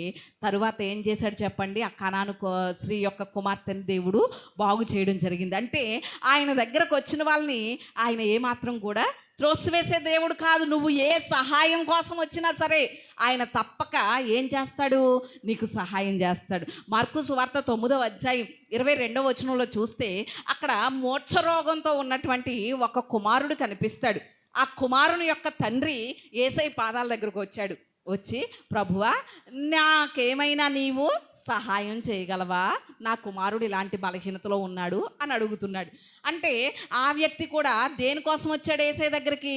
తరువాత ఏం చేశాడు చెప్పండి? ఆ కనాను స్త్రీ యొక్క కుమార్తెని దేవుడు బాగు చేయడం జరిగింది. అంటే ఆయన దగ్గరకు వచ్చిన వాళ్ళని ఆయన ఏమాత్రం కూడా త్రోసివేసే దేవుడు కాదు. నువ్వు ఏ సహాయం కోసం వచ్చినా సరే ఆయన తప్పక ఏం చేస్తాడు? నీకు సహాయం చేస్తాడు. మార్కు సువార్త 9వ అధ్యాయం 22వ వచనంలో చూస్తే అక్కడ మోక్షరోగంతో ఉన్నటువంటి ఒక కుమారుడు కనిపిస్తాడు. ఆ కుమారుని యొక్క తండ్రి యేసయ్య పాదాల దగ్గరకు వచ్చాడు. వచ్చి, ప్రభువా నాకేమైనా నీవు సహాయం చేయగలవా? నా కుమారుడు ఇలాంటి బలహీనతలో ఉన్నాడు అని అడుగుతున్నాడు. అంటే ఆ వ్యక్తి కూడా దేనికోసం వచ్చాడు? యేసయ్య దగ్గరికి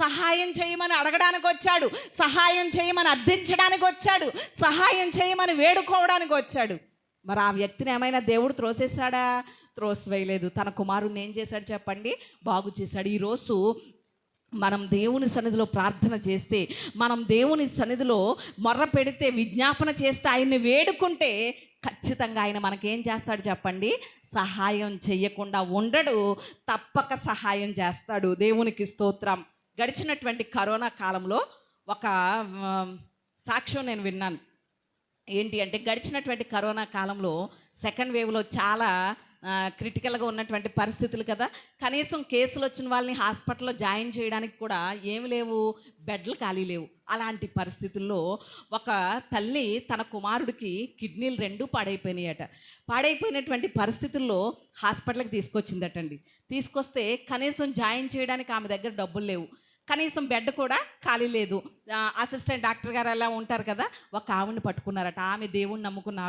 సహాయం చేయమని అడగడానికి వచ్చాడు, సహాయం చేయమని అర్థించడానికి వచ్చాడు, సహాయం చేయమని వేడుకోవడానికి వచ్చాడు. మరి ఆ వ్యక్తిని ఏమైనా దేవుడు త్రోసేశాడా? త్రోసివేయలేదు. తన కుమారుడిని ఏం చేశాడు చెప్పండి? బాగు చేశాడు. ఈరోజు మనం దేవుని సన్నిధిలో ప్రార్థన చేస్తే, మనం దేవుని సన్నిధిలో మొర్ర పెడితే, విజ్ఞాపన చేస్తే, ఆయన్ని వేడుకుంటే ఖచ్చితంగా ఆయన మనకేం చేస్తాడు చెప్పండి? సహాయం చెయ్యకుండా ఉండడు, తప్పక సహాయం చేస్తాడు. దేవునికి స్తోత్రం. గడిచినటువంటి కరోనా కాలంలో ఒక సాక్ష్యం నేను విన్నాను. ఏంటి అంటే, గడిచినటువంటి కరోనా కాలంలో సెకండ్ వేవ్లో చాలా క్రిటికల్గా ఉన్నటువంటి పరిస్థితులు కదా. కనీసం కేసులు వచ్చిన వాళ్ళని హాస్పిటల్లో జాయిన్ చేయడానికి కూడా ఏమి లేవు, బెడ్లు ఖాళీ లేవు. అలాంటి పరిస్థితుల్లో ఒక తల్లి తన కుమారుడికి కిడ్నీలు 2 పాడైపోయినాయట. పాడైపోయినటువంటి పరిస్థితుల్లో హాస్పిటల్కి తీసుకొచ్చిందటండి. తీసుకొస్తే కనీసం జాయిన్ చేయడానికి ఆమె దగ్గర డబ్బులు లేవు, కనీసం బెడ్ కూడా ఖాళీ లేదు. అసిస్టెంట్ డాక్టర్ గారు అలా ఉంటారు కదా, ఒక ఆవిడని పట్టుకున్నారట. ఆమె దేవుణ్ణి నమ్ముకున్న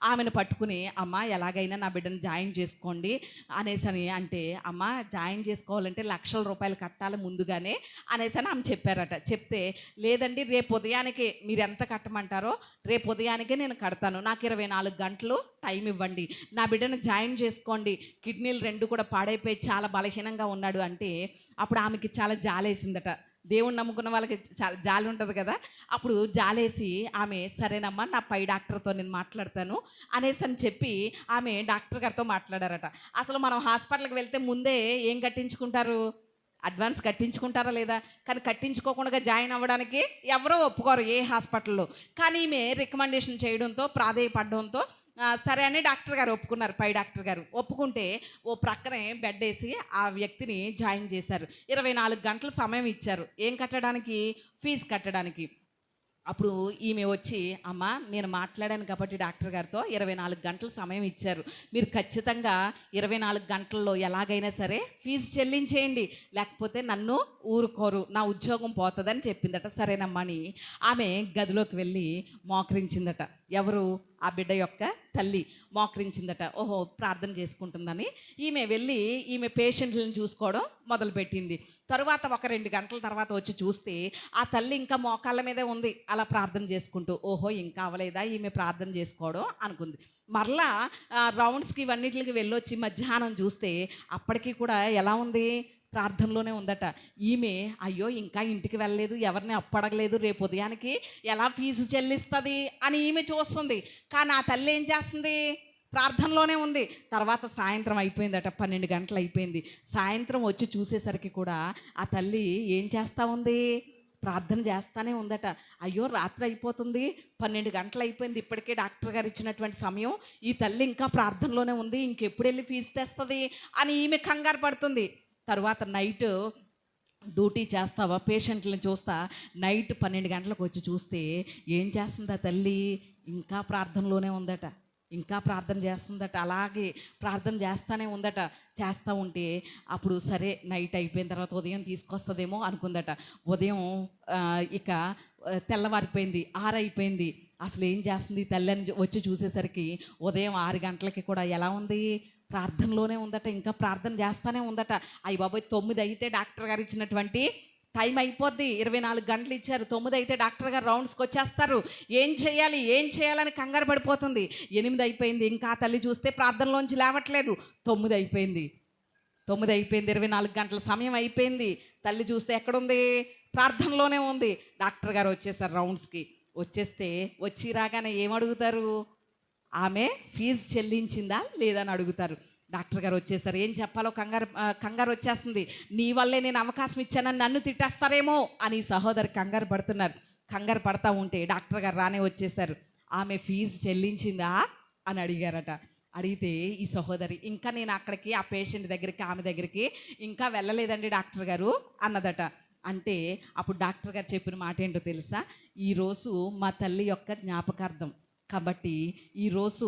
ఆమెను పట్టుకుని, అమ్మ ఎలాగైనా నా బిడ్డను జాయిన్ చేసుకోండి అనేసని అంటే, అమ్మ జాయిన్ చేసుకోవాలంటే లక్షల రూపాయలు కట్టాలి ముందుగానే అనేసని ఆమె చెప్పారట. చెప్తే, లేదండి రేపు ఉదయానికే మీరు ఎంత కట్టమంటారో రేపు ఉదయానికే నేను కడతాను, నాకు 24 గంటలు టైం ఇవ్వండి, నా బిడ్డను జాయిన్ చేసుకోండి, కిడ్నీలు 2 కూడా పాడైపోయి చాలా బలహీనంగా ఉన్నాడు అంటే, అప్పుడు ఆమెకి చాలా జాలేసిందట. దేవుణ్ణి నమ్ముకున్న వాళ్ళకి చాలా జాలి ఉంటుంది కదా. అప్పుడు జాలేసి ఆమె, సరేనమ్మా నా పై డాక్టర్తో నేను మాట్లాడతాను అనేసి అని చెప్పి ఆమె డాక్టర్ గారితో మాట్లాడారట. అసలు మనం హాస్పిటల్కి వెళ్తే ముందే ఏం కట్టించుకుంటారు, అడ్వాన్స్ కట్టించుకుంటారా లేదా? కానీ కట్టించుకోకుండా జాయిన్ అవ్వడానికి ఎవరో ఒప్పుకోరు ఏ హాస్పిటల్లో. కానీ ఈమె రికమెండేషన్ చేయడంతో, ప్రాధేయపడడంతో సరే అని డాక్టర్ గారు ఒప్పుకున్నారు. పై డాక్టర్ గారు ఒప్పుకుంటే ఓ ప్రక్కనే బెడ్ వేసి ఆ వ్యక్తిని జాయిన్ చేశారు. 24 గంటల సమయం ఇచ్చారు. ఏం కట్టడానికి? ఫీజు కట్టడానికి. అప్పుడు ఈమె వచ్చి, అమ్మ నేను మాట్లాడాను కాబట్టి డాక్టర్ గారితో 24 గంటల సమయం ఇచ్చారు, మీరు ఖచ్చితంగా 24 గంటల్లో ఎలాగైనా సరే ఫీజు చెల్లించేయండి, లేకపోతే నన్ను ఊరుకోరు, నా ఉద్యోగం పోతుందని చెప్పిందట. సరేనమ్మా అని ఆమె గదిలోకి వెళ్ళి మోకరించిందట. ఎవరు? ఆ బిడ్డ యొక్క తల్లి మోకరించిందట. ఓహో ప్రార్థన చేసుకుంటుందని ఈమె వెళ్ళి ఈమె పేషెంట్లను చూసుకోవడం మొదలుపెట్టింది. తరువాత ఒక 2 గంటల తర్వాత వచ్చి చూస్తే ఆ తల్లి ఇంకా మోకాళ్ళ మీదే ఉంది అలా ప్రార్థన చేసుకుంటూ. ఓహో ఇంకా అవ్వలేదా ఈమె ప్రార్థన చేసుకోవడం అనుకుంది. మరలా రౌండ్స్కి ఇవన్నిటికి వెళ్ళొచ్చి మధ్యాహ్నం చూస్తే అప్పటికి కూడా ఎలా ఉంది, ప్రార్థనలోనే ఉందట. ఈమె అయ్యో ఇంకా ఇంటికి వెళ్ళలేదు, ఎవరిని అప్పడగలేదు, రేపు ఉదయానికి ఎలా ఫీజు చెల్లిస్తుంది అని ఈమె చూస్తుంది. కానీ ఆ తల్లి ఏం చేస్తుంది, ప్రార్థనలోనే ఉంది. తర్వాత సాయంత్రం అయిపోయిందట, 12 గంటలు అయిపోయింది. సాయంత్రం వచ్చి చూసేసరికి కూడా ఆ తల్లి ఏం చేస్తూ ఉంది, ప్రార్థన చేస్తానే ఉందట. అయ్యో రాత్రి అయిపోతుంది, 12 గంటలు అయిపోయింది, ఇప్పటికే డాక్టర్ గారు ఇచ్చినటువంటి సమయం, ఈ తల్లి ఇంకా ప్రార్థనలోనే ఉంది, ఇంకెప్పుడు వెళ్ళి ఫీజు తెస్తుంది అని ఈమె కంగారు పడుతుంది. తర్వాత నైట్ డ్యూటీ చేస్తావా, పేషెంట్లను చూస్తా, నైట్ 12 గంటలకు వచ్చి చూస్తే ఏం చేస్తుందా తల్లి, ఇంకా ప్రార్థనలోనే ఉందట, ఇంకా ప్రార్థన చేస్తుందట. అలాగే ప్రార్థన చేస్తూనే ఉందట. చేస్తూ ఉంటే అప్పుడు సరే నైట్ అయిపోయిన తర్వాత ఉదయం తీసుకొస్తుందేమో అనుకుందట. ఉదయం ఇక తెల్లవారిపోయింది, 6 అయిపోయింది. అసలు ఏం చేస్తుంది తల్లి అని వచ్చి చూసేసరికి ఉదయం 6 గంటలకి కూడా ఎలా ఉంది, ప్రార్థనలోనే ఉందట, ఇంకా ప్రార్థన చేస్తూనే ఉందట. అయ్య బాబోయ్ 9 అయితే డాక్టర్ గారు ఇచ్చినటువంటి టైం అయిపోద్ది, 24 గంటలు ఇచ్చారు, 9 అయితే డాక్టర్ గారు రౌండ్స్కి వచ్చేస్తారు, ఏం చేయాలని కంగారు పడిపోతుంది. 8 అయిపోయింది, ఇంకా తల్లి చూస్తే ప్రార్థనలోంచి లేవట్లేదు. 9 అయిపోయింది, 24 గంటల సమయం అయిపోయింది. తల్లి చూస్తే ఎక్కడుంది, ప్రార్థనలోనే ఉంది. డాక్టర్ గారు వచ్చేసారు రౌండ్స్కి. వచ్చి రాగానే ఏమడుగుతారు, ఆమె ఫీజు చెల్లించిందా లేదని అడుగుతారు. డాక్టర్ గారు వచ్చేసారు. ఏం చెప్పాలో కంగారు వచ్చేస్తుంది. నీ వల్లే నేను అవకాశం ఇచ్చానని నన్ను తిట్టేస్తారేమో అని సహోదరి కంగారు పడుతున్నారు. కంగారు పడతా ఉంటే డాక్టర్ గారు రానే వచ్చేసారు. ఆమె ఫీజు చెల్లించిందా అని అడిగారట. అడిగితే ఈ సహోదరి, ఇంకా నేను అక్కడికి ఆ పేషెంట్ దగ్గరికి ఆమె దగ్గరికి ఇంకా వెళ్ళలేదండి డాక్టర్ గారు అన్నదట. అంటే అప్పుడు డాక్టర్ గారు చెప్పిన మాట ఏంటో తెలుసా, ఈరోజు మా తల్లి యొక్క జ్ఞాపకార్థం కాబట్టి ఈరోజు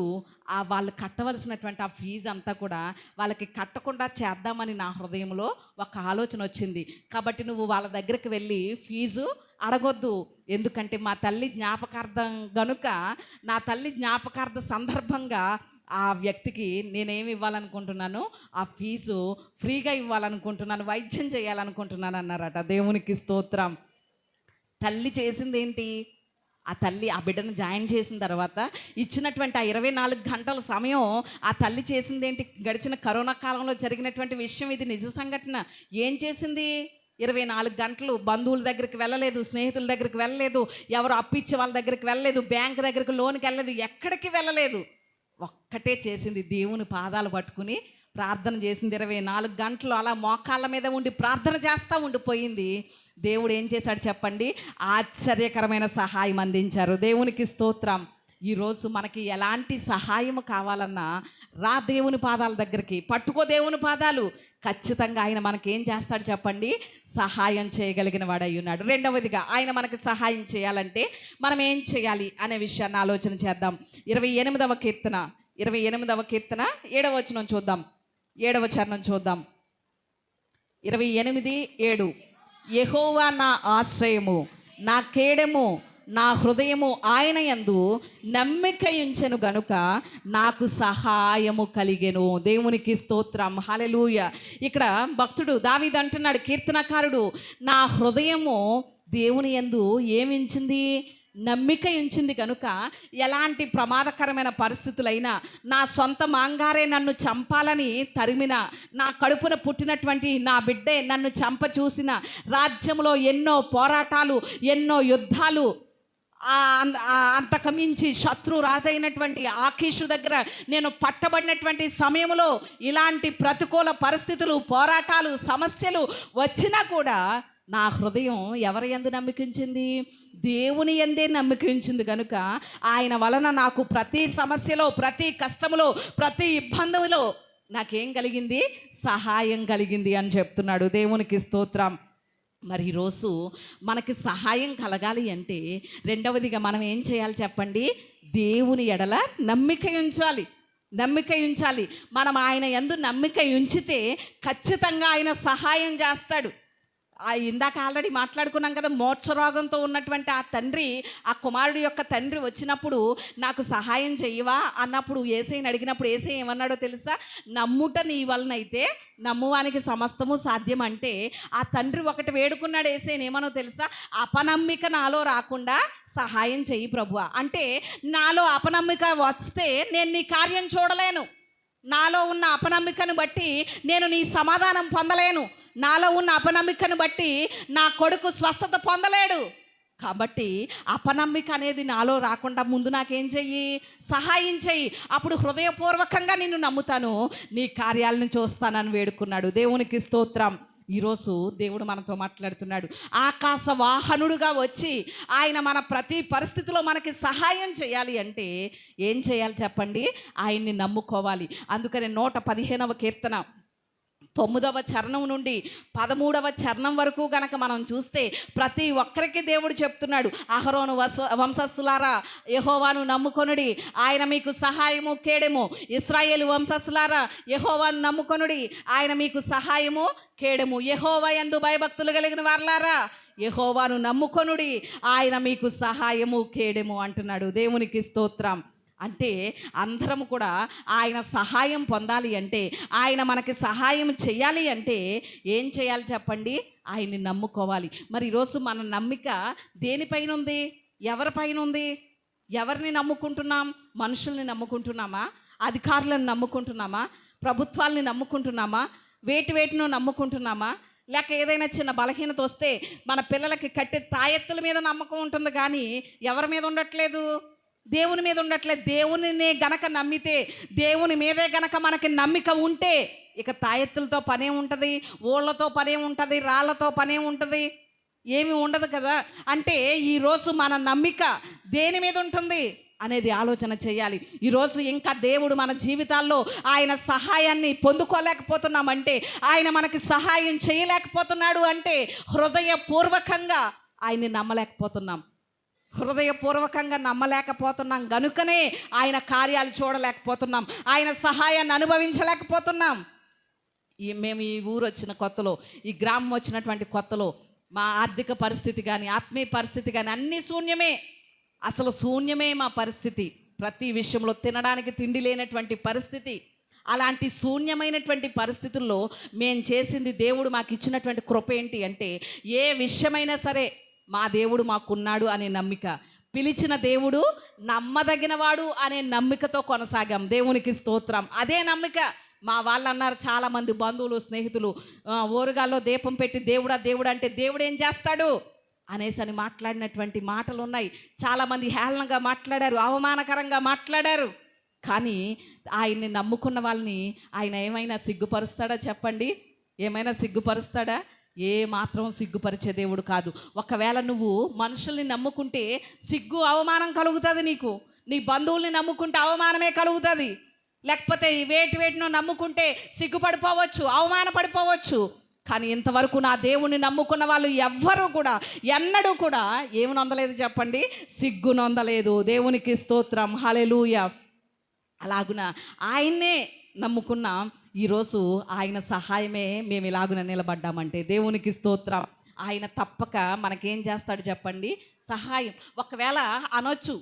వాళ్ళు కట్టవలసినటువంటి ఆ ఫీజు అంతా కూడా వాళ్ళకి కట్టకుండా చేద్దామని నా హృదయంలో ఒక ఆలోచన వచ్చింది. కాబట్టి నువ్వు వాళ్ళ దగ్గరికి వెళ్ళి ఫీజు అడగొద్దు, ఎందుకంటే మా తల్లి జ్ఞాపకార్థం గనుక, నా తల్లి జ్ఞాపకార్థ సందర్భంగా ఆ వ్యక్తికి నేనేమి ఇవ్వాలనుకుంటున్నాను, ఆ ఫీజు ఫ్రీగా ఇవ్వాలనుకుంటున్నాను, వైద్యం చేయాలనుకుంటున్నాను అన్నారట. దేవునికి స్తోత్రం. తల్లి చేసింది ఏంటి, ఆ తల్లి ఆ బిడ్డను జాయిన్ చేసిన తర్వాత ఇచ్చినటువంటి ఆ 24 గంటల సమయం ఆ తల్లి చేసింది ఏంటి, గడిచిన కరోనా కాలంలో జరిగినటువంటి విషయం ఇది, నిజ సంఘటన. ఏం చేసింది, 24 గంటలు బంధువుల దగ్గరికి వెళ్ళలేదు, స్నేహితుల దగ్గరికి వెళ్ళలేదు, ఎవరు అప్పిచ్చే వాళ్ళ దగ్గరికి వెళ్ళలేదు, బ్యాంక్ దగ్గరికి లోన్కి వెళ్ళలేదు, ఎక్కడికి వెళ్ళలేదు. ఒక్కటే చేసింది, దేవుని పాదాలు పట్టుకుని ప్రార్థన చేసింది. 24 గంటలు అలా మోకాళ్ళ మీద ఉండి ప్రార్థన చేస్తూ ఉండిపోయింది. దేవుడు ఏం చేశాడు చెప్పండి, ఆశ్చర్యకరమైన సహాయం అందించారు. దేవునికి స్తోత్రం. ఈరోజు మనకి ఎలాంటి సహాయం కావాలన్నా రా దేవుని పాదాల దగ్గరికి, పట్టుకో దేవుని పాదాలు. ఖచ్చితంగా ఆయన మనకేం చేస్తాడు చెప్పండి? సహాయం చేయగలిగిన వాడై ఉన్నాడు. రెండవదిగా ఆయన మనకి సహాయం చేయాలంటే మనం ఏం చేయాలి అనే విషయాన్ని ఆలోచన చేద్దాం. 28వ కీర్తన 7వ వచనం చూద్దాం. 7వ చరణం చూద్దాం. 28:7 యెహోవా నా ఆశ్రయము, నా కేడెము, నా హృదయము ఆయన యందు నమ్మిక ఉంచెను గనుక నాకు సహాయము కలిగెను. దేవునికి స్తోత్రం, హల్లెలూయా. ఇక్కడ భక్తుడు దావీదు అంటున్నాడు, కీర్తనకారుడు, నా హృదయము దేవుని యందు ఏమి ఉంచింది? నమ్మిక ఉంచింది కనుక ఎలాంటి ప్రమాదకరమైన పరిస్థితులైనా, నా సొంత మాంగారే నన్ను చంపాలని తరిమిన, నా కడుపున పుట్టినటువంటి నా బిడ్డే నన్ను చంప చూసిన, రాజ్యంలో ఎన్నో పోరాటాలు, ఎన్నో యుద్ధాలు, అంతకమించి శత్రు రాజైనటువంటి ఆకీషు దగ్గర నేను పట్టబడినటువంటి సమయంలో ఇలాంటి ప్రతికూల పరిస్థితులు, పోరాటాలు, సమస్యలు వచ్చినా కూడా నా హృదయం ఎవరి యందు నమ్మికించింది? దేవుని యందే నమ్మికించింది కనుక ఆయన వలన నాకు ప్రతి సమస్యలో, ప్రతి కష్టములో, ప్రతి ఇబ్బందులో నాకేం కలిగింది? సహాయం కలిగింది అని చెప్తున్నాడు. దేవునికి స్తోత్రం. మరి ఈరోజు మనకి సహాయం కలగాలి అంటే రెండవదిగా మనం ఏం చేయాలి చెప్పండి? దేవుని ఎడల నమ్మిక ఉంచాలి. మనం ఆయన యందు నమ్మిక ఉంచితే ఖచ్చితంగా ఆయన సహాయం చేస్తాడు. ఇందాక ఆల్రెడీ మాట్లాడుకున్నాం కదా, మోక్షరోగంతో ఉన్నటువంటి ఆ తండ్రి, ఆ కుమారుడు యొక్క తండ్రి వచ్చినప్పుడు నాకు సహాయం చెయ్యవా అన్నప్పుడు యేసయ్యని అడిగినప్పుడు యేసయ్య ఏమన్నాడో తెలుసా? నమ్ముట నీ వలనైతే నమ్మువానికి సమస్తము సాధ్యం అంటే ఆ తండ్రి ఒకటి వేడుకున్నాడు యేసయ్యని, ఏమనో తెలుసా? అపనమ్మిక నాలో రాకుండా సహాయం చెయ్యి ప్రభువా. అంటే నాలో అపనమ్మిక వస్తే నేను నీ కార్యం చూడలేను, నాలో ఉన్న అపనమ్మికను బట్టి నేను నీ సమాధానం పొందలేను, నాలో ఉన్న అపనమ్మికను బట్టి నా కొడుకు స్వస్థత పొందలేడు. కాబట్టి అపనమ్మిక అనేది నాలో రాకుండా ముందు నాకేం చెయ్యి? సహాయం చెయ్యి. అప్పుడు హృదయపూర్వకంగా నిన్ను నమ్ముతాను, నీ కార్యాలను చూస్తానని వేడుకున్నాడు. దేవునికి స్తోత్రం. ఈరోజు దేవుడు మనతో మాట్లాడుతున్నాడు. ఆకాశ వాహనుడుగా వచ్చి ఆయన మన ప్రతి పరిస్థితిలో మనకి సహాయం చేయాలి అంటే ఏం చేయాలి చెప్పండి? ఆయన్ని నమ్ముకోవాలి. అందుకని 115వ కీర్తన 9వ చరణం నుండి 13వ చరణం వరకు గనక మనం చూస్తే ప్రతి ఒక్కరికి దేవుడు చెప్తున్నాడు, అహరోను వంశస్థులారా యెహోవాను నమ్ముకొనుడి, ఆయన మీకు సహాయము కేడెము. ఇశ్రాయేలు వంశస్థులారా యెహోవాను నమ్ముకొనుడి, ఆయన మీకు సహాయము కేడెము. యెహోవా యందు భయభక్తులు కలిగిన వారలారా యెహోవాను నమ్ముకొనుడి, ఆయన మీకు సహాయము కేడెము అంటున్నాడు. దేవునికి స్తోత్రం. అంటే అందరం కూడా ఆయన సహాయం పొందాలి అంటే, ఆయన మనకి సహాయం చేయాలి అంటే ఏం చేయాలి చెప్పండి? ఆయన్ని నమ్ముకోవాలి. మరి ఈరోజు మన నమ్మిక దేనిపైన ఉంది? ఎవరిపైన ఉంది? ఎవరిని నమ్ముకుంటున్నాం? మనుషుల్ని నమ్ముకుంటున్నామా? అధికారులను నమ్ముకుంటున్నామా? ప్రభుత్వాలని నమ్ముకుంటున్నామా? వేటినో నమ్ముకుంటున్నామా? లేక ఏదైనా చిన్న బలహీనత వస్తే మన పిల్లలకి కట్టే తాయెత్తుల మీద నమ్మకం ఉంటుంది కానీ ఎవరి మీద ఉండట్లేదు? దేవుని మీద ఉండట్లేదు. దేవునినే గనక నమ్మితే, దేవుని మీదే గనక మనకి నమ్మిక ఉంటే ఇక తాయెత్తులతో పనే ఉంటుంది, ఓళ్ళతో పనే ఉంటుంది, రాళ్ళతో పనే ఉంటుంది, ఏమీ ఉండదు కదా. అంటే ఈరోజు మన నమ్మిక దేని మీద ఉంటుంది అనేది ఆలోచన చేయాలి. ఈరోజు ఇంకా దేవుడు మన జీవితాల్లో ఆయన సహాయాన్ని పొందుకోలేకపోతున్నామంటే, ఆయన మనకి సహాయం చేయలేకపోతున్నాడు అంటే హృదయపూర్వకంగా ఆయన్ని నమ్మలేకపోతున్నాం. హృదయపూర్వకంగా నమ్మలేకపోతున్నాం గనుకనే ఆయన కార్యాలు చూడలేకపోతున్నాం, ఆయన సహాయాన్ని అనుభవించలేకపోతున్నాం. మేము ఈ ఊరు వచ్చిన కొత్తలో, ఈ గ్రామం వచ్చినటువంటి కొత్తలో మా ఆర్థిక పరిస్థితి కానీ, ఆత్మీయ పరిస్థితి కానీ అన్నీ శూన్యమే. అసలు శూన్యమే మా పరిస్థితి. ప్రతి విషయంలో తినడానికి తిండి లేనటువంటి పరిస్థితి. అలాంటి శూన్యమైనటువంటి పరిస్థితుల్లో మేము చేసింది, దేవుడు మాకు ఇచ్చినటువంటి కృప ఏంటి అంటే, ఏ విషయమైనా సరే మా దేవుడు మాకున్నాడు అనే నమ్మిక, పిలిచిన దేవుడు నమ్మదగినవాడు అనే నమ్మికతో కొనసాగాం. దేవునికి స్తోత్రం. అదే నమ్మిక మా వాళ్ళు అన్నారు, చాలామంది బంధువులు, స్నేహితులు, ఓరుగాల్లో దీపం పెట్టి దేవుడు అంటే దేవుడు ఏం చేస్తాడు అనేసి మాట్లాడినటువంటి మాటలు ఉన్నాయి. చాలామంది హేళనగా మాట్లాడారు, అవమానకరంగా మాట్లాడారు. కానీ ఆయన్ని నమ్ముకున్న వాళ్ళని ఆయన ఏమైనా సిగ్గుపరుస్తాడా చెప్పండి? ఏమైనా సిగ్గుపరుస్తాడా? ఏ మాత్రం సిగ్గుపరిచే దేవుడు కాదు. ఒకవేళ నువ్వు మనుషుల్ని నమ్ముకుంటే సిగ్గు, అవమానం కలుగుతుంది నీకు. నీ బంధువుల్ని నమ్ముకుంటే అవమానమే కలుగుతుంది, లేకపోతే వేటినో నమ్ముకుంటే సిగ్గుపడిపోవచ్చు, అవమానపడిపోవచ్చు. కానీ ఇంతవరకు నా దేవుణ్ణి నమ్ముకున్న వాళ్ళు ఎవ్వరూ కూడా ఎన్నడూ కూడా ఏమి నొందలేదు చెప్పండి? సిగ్గు నొందలేదు. దేవునికి స్తోత్రం, హల్లెలూయా. అలాగున ఆయన్నే నమ్ముకున్న ఈరోజు ఆయన సహాయమే మేము ఇలాగున నిలబడ్డామంటే దేవునికి స్తోత్రం. ఆయన తప్పక మనకేం చేస్తాడు చెప్పండి? సహాయం. ఒకవేళ అనొచ్చు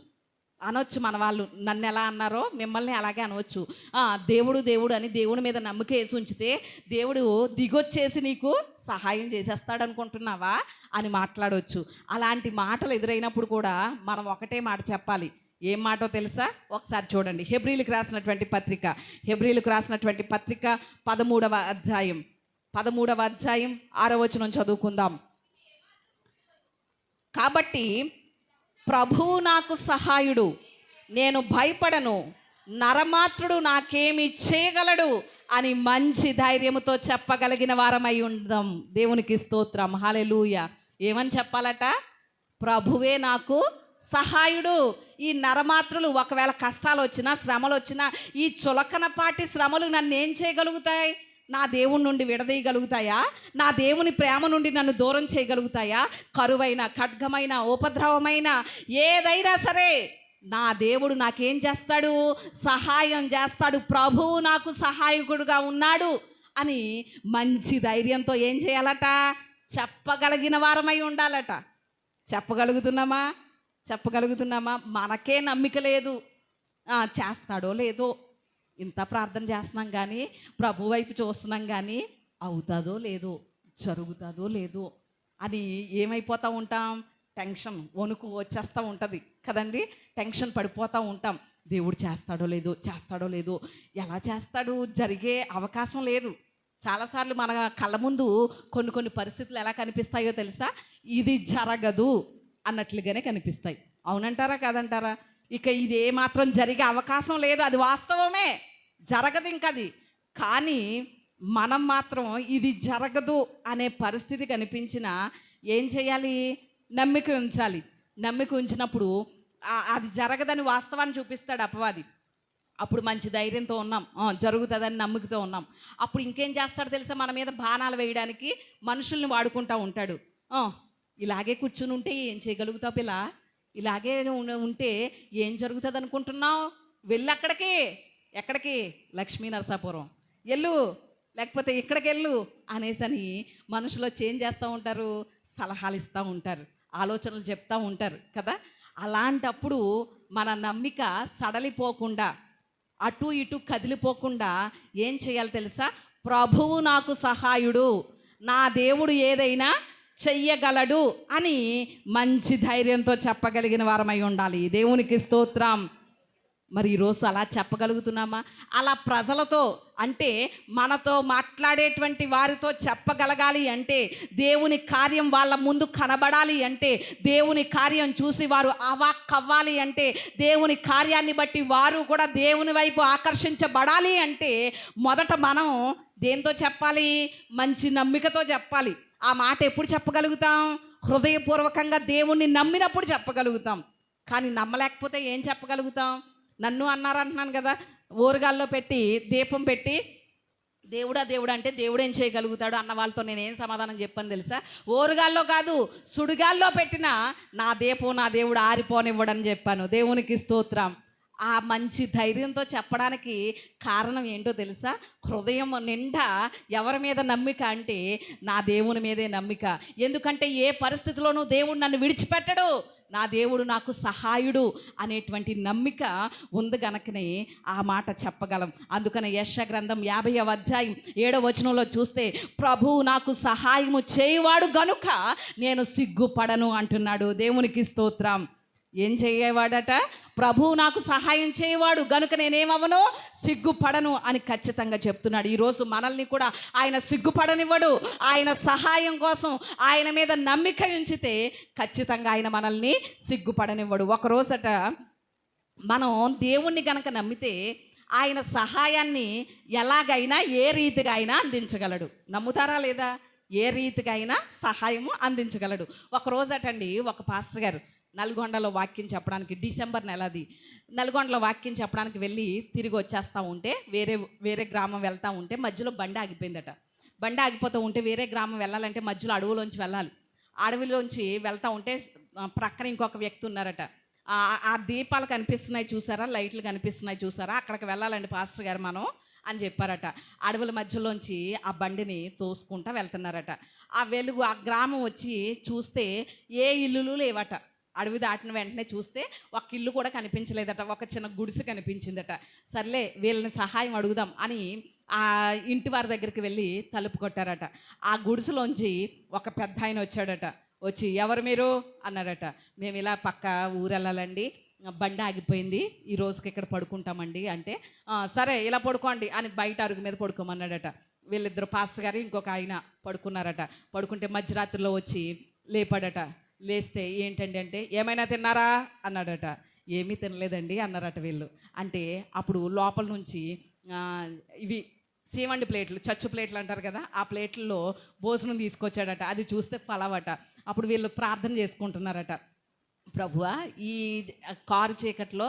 మన వాళ్ళు, నన్ను ఎలా అన్నారో మిమ్మల్ని అలాగే అనవచ్చు. దేవుడు అని దేవుడి మీద నమ్మకం వేసి ఉంచితే దేవుడు దిగొచ్చేసి నీకు సహాయం చేసేస్తాడు అనుకుంటున్నావా అని మాట్లాడవచ్చు. అలాంటి మాటలు ఎదురైనప్పుడు కూడా మనం ఒకటే మాట చెప్పాలి. ఏం మాటో తెలుసా? ఒకసారి చూడండి. హెబ్రీలకు రాసినటువంటి పత్రిక 13వ అధ్యాయం 6వ వచనం చదువుకుందాం. కాబట్టి ప్రభువు నాకు సహాయుడు, నేను భయపడను, నరమాత్రుడు నాకేమి చేయగలడు అని మంచి ధైర్యముతో చెప్పగలిగిన వారమై ఉందాం. దేవునికి స్తోత్రం, హల్లెలూయా. ఏమని చెప్పాలట? ప్రభువే నాకు సహాయుడు. ఈ నరమాత్రులు ఒకవేళ కష్టాలు వచ్చినా, శ్రమలు వచ్చినా, ఈ చులకనపాటి శ్రమలు నన్ను ఏం చేయగలుగుతాయి? నా దేవుని నుండి విడదీయగలుగుతాయా? నా దేవుని ప్రేమ నుండి నన్ను దూరం చేయగలుగుతాయా? కరువైన, ఖడ్గమైన, ఉపద్రవమైన ఏదైనా సరే నా దేవుడు నాకేం చేస్తాడు? సహాయం చేస్తాడు. ప్రభువు నాకు సహాయకుడుగా ఉన్నాడు అని మంచి ధైర్యంతో ఏం చేయాలట? చెప్పగలిగిన వారమై ఉండాలట. చెప్పగలుగుతున్నామా? మనకే నమ్మిక లేదు. చేస్తాడో లేదో, ఇంత ప్రార్థన చేస్తున్నాం కానీ, ప్రభు వైపు చూస్తున్నాం కానీ, అవుతుందో లేదో, జరుగుతుందో లేదో అని ఏమైపోతూ ఉంటాం? టెన్షన్, వణుకు వచ్చేస్తూ ఉంటుంది కదండి. టెన్షన్ పడిపోతూ ఉంటాం. దేవుడు చేస్తాడో లేదో, ఎలా చేస్తాడు? జరిగే అవకాశం లేదు. చాలాసార్లు మన కళ్ళ ముందు కొన్ని పరిస్థితులు ఎలా కనిపిస్తాయో తెలుసా? ఇది జరగదు అన్నట్లుగానే కనిపిస్తాయి. అవునంటారా కాదంటారా? ఇక ఇది ఏమాత్రం జరిగే అవకాశం లేదు, అది వాస్తవమే, జరగదు ఇంకది. కానీ మనం మాత్రం ఇది జరగదు అనే పరిస్థితి కనిపించినా ఏం చేయాలి? నమ్మిక ఉంచాలి. నమ్మిక ఉంచినప్పుడు అది జరగదని వాస్తవాన్ని చూపిస్తాడు అపవాది. అప్పుడు మంచి ధైర్యంతో ఉన్నాం, జరుగుతుందని నమ్మికతో ఉన్నాం. అప్పుడు ఇంకేం చేస్తాడు తెలుసా? మన మీద బాణాలు వేయడానికి మనుషుల్ని వాడుకుంటూ ఉంటాడు. ఇలాగే కూర్చుని ఉంటే ఏం చేయగలుగుతావు పిల్ల? ఇలాగే ఉంటే ఏం జరుగుతుంది అనుకుంటున్నావు? వెళ్ళి ఎక్కడికి? లక్ష్మీ నరసాపురం వెళ్ళు, లేకపోతే ఇక్కడికి వెళ్ళు అనేసని మనుషులు చేంజ్ చేస్తూ ఉంటారు, సలహాలు ఇస్తూ ఉంటారు, ఆలోచనలు చెప్తూ ఉంటారు కదా. అలాంటప్పుడు మన నమ్మిక సడలిపోకుండా, అటు ఇటు కదిలిపోకుండా ఏం చేయాలి తెలుసా? ప్రభువు నాకు సహాయుడు, నా దేవుడు ఏదైనా చెయ్యగలడు అని మంచి ధైర్యంతో చెప్పగలిగిన వారమై ఉండాలి. దేవునికి స్తోత్రం. మరి ఈరోజు అలా చెప్పగలుగుతున్నామా? అలా ప్రజలతో, అంటే మనతో మాట్లాడేటువంటి వారితో చెప్పగలగాలి అంటే, దేవుని కార్యం వాళ్ళ ముందు కనబడాలి అంటే, దేవుని కార్యం చూసి వారు అవాక్కవ్వాలి అంటే, దేవుని కార్యాన్ని బట్టి వారు కూడా దేవుని వైపు ఆకర్షించబడాలి అంటే, మొదట మనం దేంతో చెప్పాలి? మంచి నమ్మికతో చెప్పాలి. ఆ మాట ఎప్పుడు చెప్పగలుగుతాం? హృదయపూర్వకంగా దేవుణ్ణి నమ్మినప్పుడు చెప్పగలుగుతాం. కానీ నమ్మలేకపోతే ఏం చెప్పగలుగుతాం? నన్ను అన్నారంటున్నాను కదా, ఊరగాల్లో పెట్టి దీపం పెట్టి దేవుడు అంటే దేవుడు ఏం చేయగలుగుతాడు అన్న వాళ్ళతో నేనేం సమాధానం చెప్పాను తెలుసా? ఓరుగాల్లో కాదు, సుడిగాల్లో పెట్టినా నా దేవుడు ఆరిపోనివ్వడని చెప్పాను. దేవునికి స్తోత్రం. ఆ మంచి ధైర్యంతో చెప్పడానికి కారణం ఏంటో తెలుసా? హృదయం నిండా ఎవరి మీద నమ్మిక అంటే నా దేవుని మీదే నమ్మిక. ఎందుకంటే ఏ పరిస్థితిలోనూ దేవుడు నన్ను విడిచిపెట్టడు, నా దేవుడు నాకు సహాయుడు అనేటువంటి నమ్మిక ఉంది గనకనే ఆ మాట చెప్పగలం. అందుకని యెషయా గ్రంథం 50వ అధ్యాయం 7వ వచనంలో చూస్తే, ప్రభువు నాకు సహాయము చేయువాడు గనుక నేను సిగ్గుపడను అంటున్నాడు. దేవునికి స్తోత్రం. ఏం చేయవాడట? ప్రభువు నాకు సహాయం చేయవాడు గనుక నేనేమవను? సిగ్గుపడను అని ఖచ్చితంగా చెప్తున్నాడు. ఈరోజు మనల్ని కూడా ఆయన సిగ్గుపడనివ్వడు. ఆయన సహాయం కోసం ఆయన మీద నమ్మిక ఉంచితే ఖచ్చితంగా ఆయన మనల్ని సిగ్గుపడనివ్వడు. ఒకరోజట మనం దేవుణ్ణి గనక నమ్మితే ఆయన సహాయాన్ని ఎలాగైనా ఏ రీతిగా అయినా అందించగలడు. నమ్ముతారా లేదా? ఏ రీతిగా అయినా సహాయము అందించగలడు. ఒకరోజటండి ఒక పాస్టర్ గారు నల్గొండలో వాక్యం చెప్పడానికి, డిసెంబర్ నెలది. నల్గొండలో వాక్యం చెప్పడానికి వెళ్ళి తిరిగి వచ్చేస్తూ ఉంటే వేరే వేరే గ్రామం వెళ్తూ ఉంటే మధ్యలో బండి ఆగిపోయిందట. బండి ఆగిపోతూ ఉంటే వేరే గ్రామం వెళ్ళాలంటే మధ్యలో అడవిలోంచి వెళ్ళాలి. అడవిలోంచి వెళ్తూ ఉంటే ప్రక్కన ఇంకొక వ్యక్తి ఉన్నారట. ఆ దీపాలు కనిపిస్తున్నాయి చూసారా, లైట్లు కనిపిస్తున్నాయి చూసారా, అక్కడికి వెళ్ళాలండి పాస్టర్ గారు మనం అని చెప్పారట. అడవుల మధ్యలోంచి ఆ బండిని తోసుకుంటూ వెళ్తున్నారట. ఆ వెలుగు ఆ గ్రామం వచ్చి చూస్తే ఏ ఇల్లులు లేవట. అడవి దాటిన వెంటనే చూస్తే ఒక ఇల్లు కూడా కనిపించలేదట, ఒక చిన్న గుడిసె కనిపించిందట. సర్లే వీళ్ళని సహాయం అడుగుదాం అని ఆ ఇంటి వారి దగ్గరికి వెళ్ళి తలుపు కొట్టారట. ఆ గుడిసెలోంచి ఒక పెద్ద ఆయన వచ్చాడట. వచ్చి ఎవరు మీరు అన్నాడట. మేము ఇలా పక్క ఊరు వెళ్ళాలండి, బండి ఆగిపోయింది, ఈ రోజుకి ఇక్కడ పడుకుంటామండి అంటే, సరే ఇలా పడుకోండి అని బయట అరుగు మీద పడుకోమన్నాడట. వీళ్ళిద్దరు పాస్టర్ గారు ఇంకొక ఆయన పడుకున్నారట. పడుకుంటే మధ్యరాత్రిలో వచ్చి లేపాడట. లేస్తే ఏంటండి అంటే, ఏమైనా తిన్నారా అన్నాడట. ఏమీ తినలేదండి అన్నారట వీళ్ళు. అంటే అప్పుడు లోపల నుంచి ఇవి సీమండి ప్లేట్లు, చచ్చు ప్లేట్లు అంటారు కదా, ఆ ప్లేట్లలో భోజనం తీసుకొచ్చాడట. అది చూస్తే ఫలవట. అప్పుడు వీళ్ళు ప్రార్థన చేసుకుంటున్నారట. ప్రభువా, ఈ కారు చీకట్లో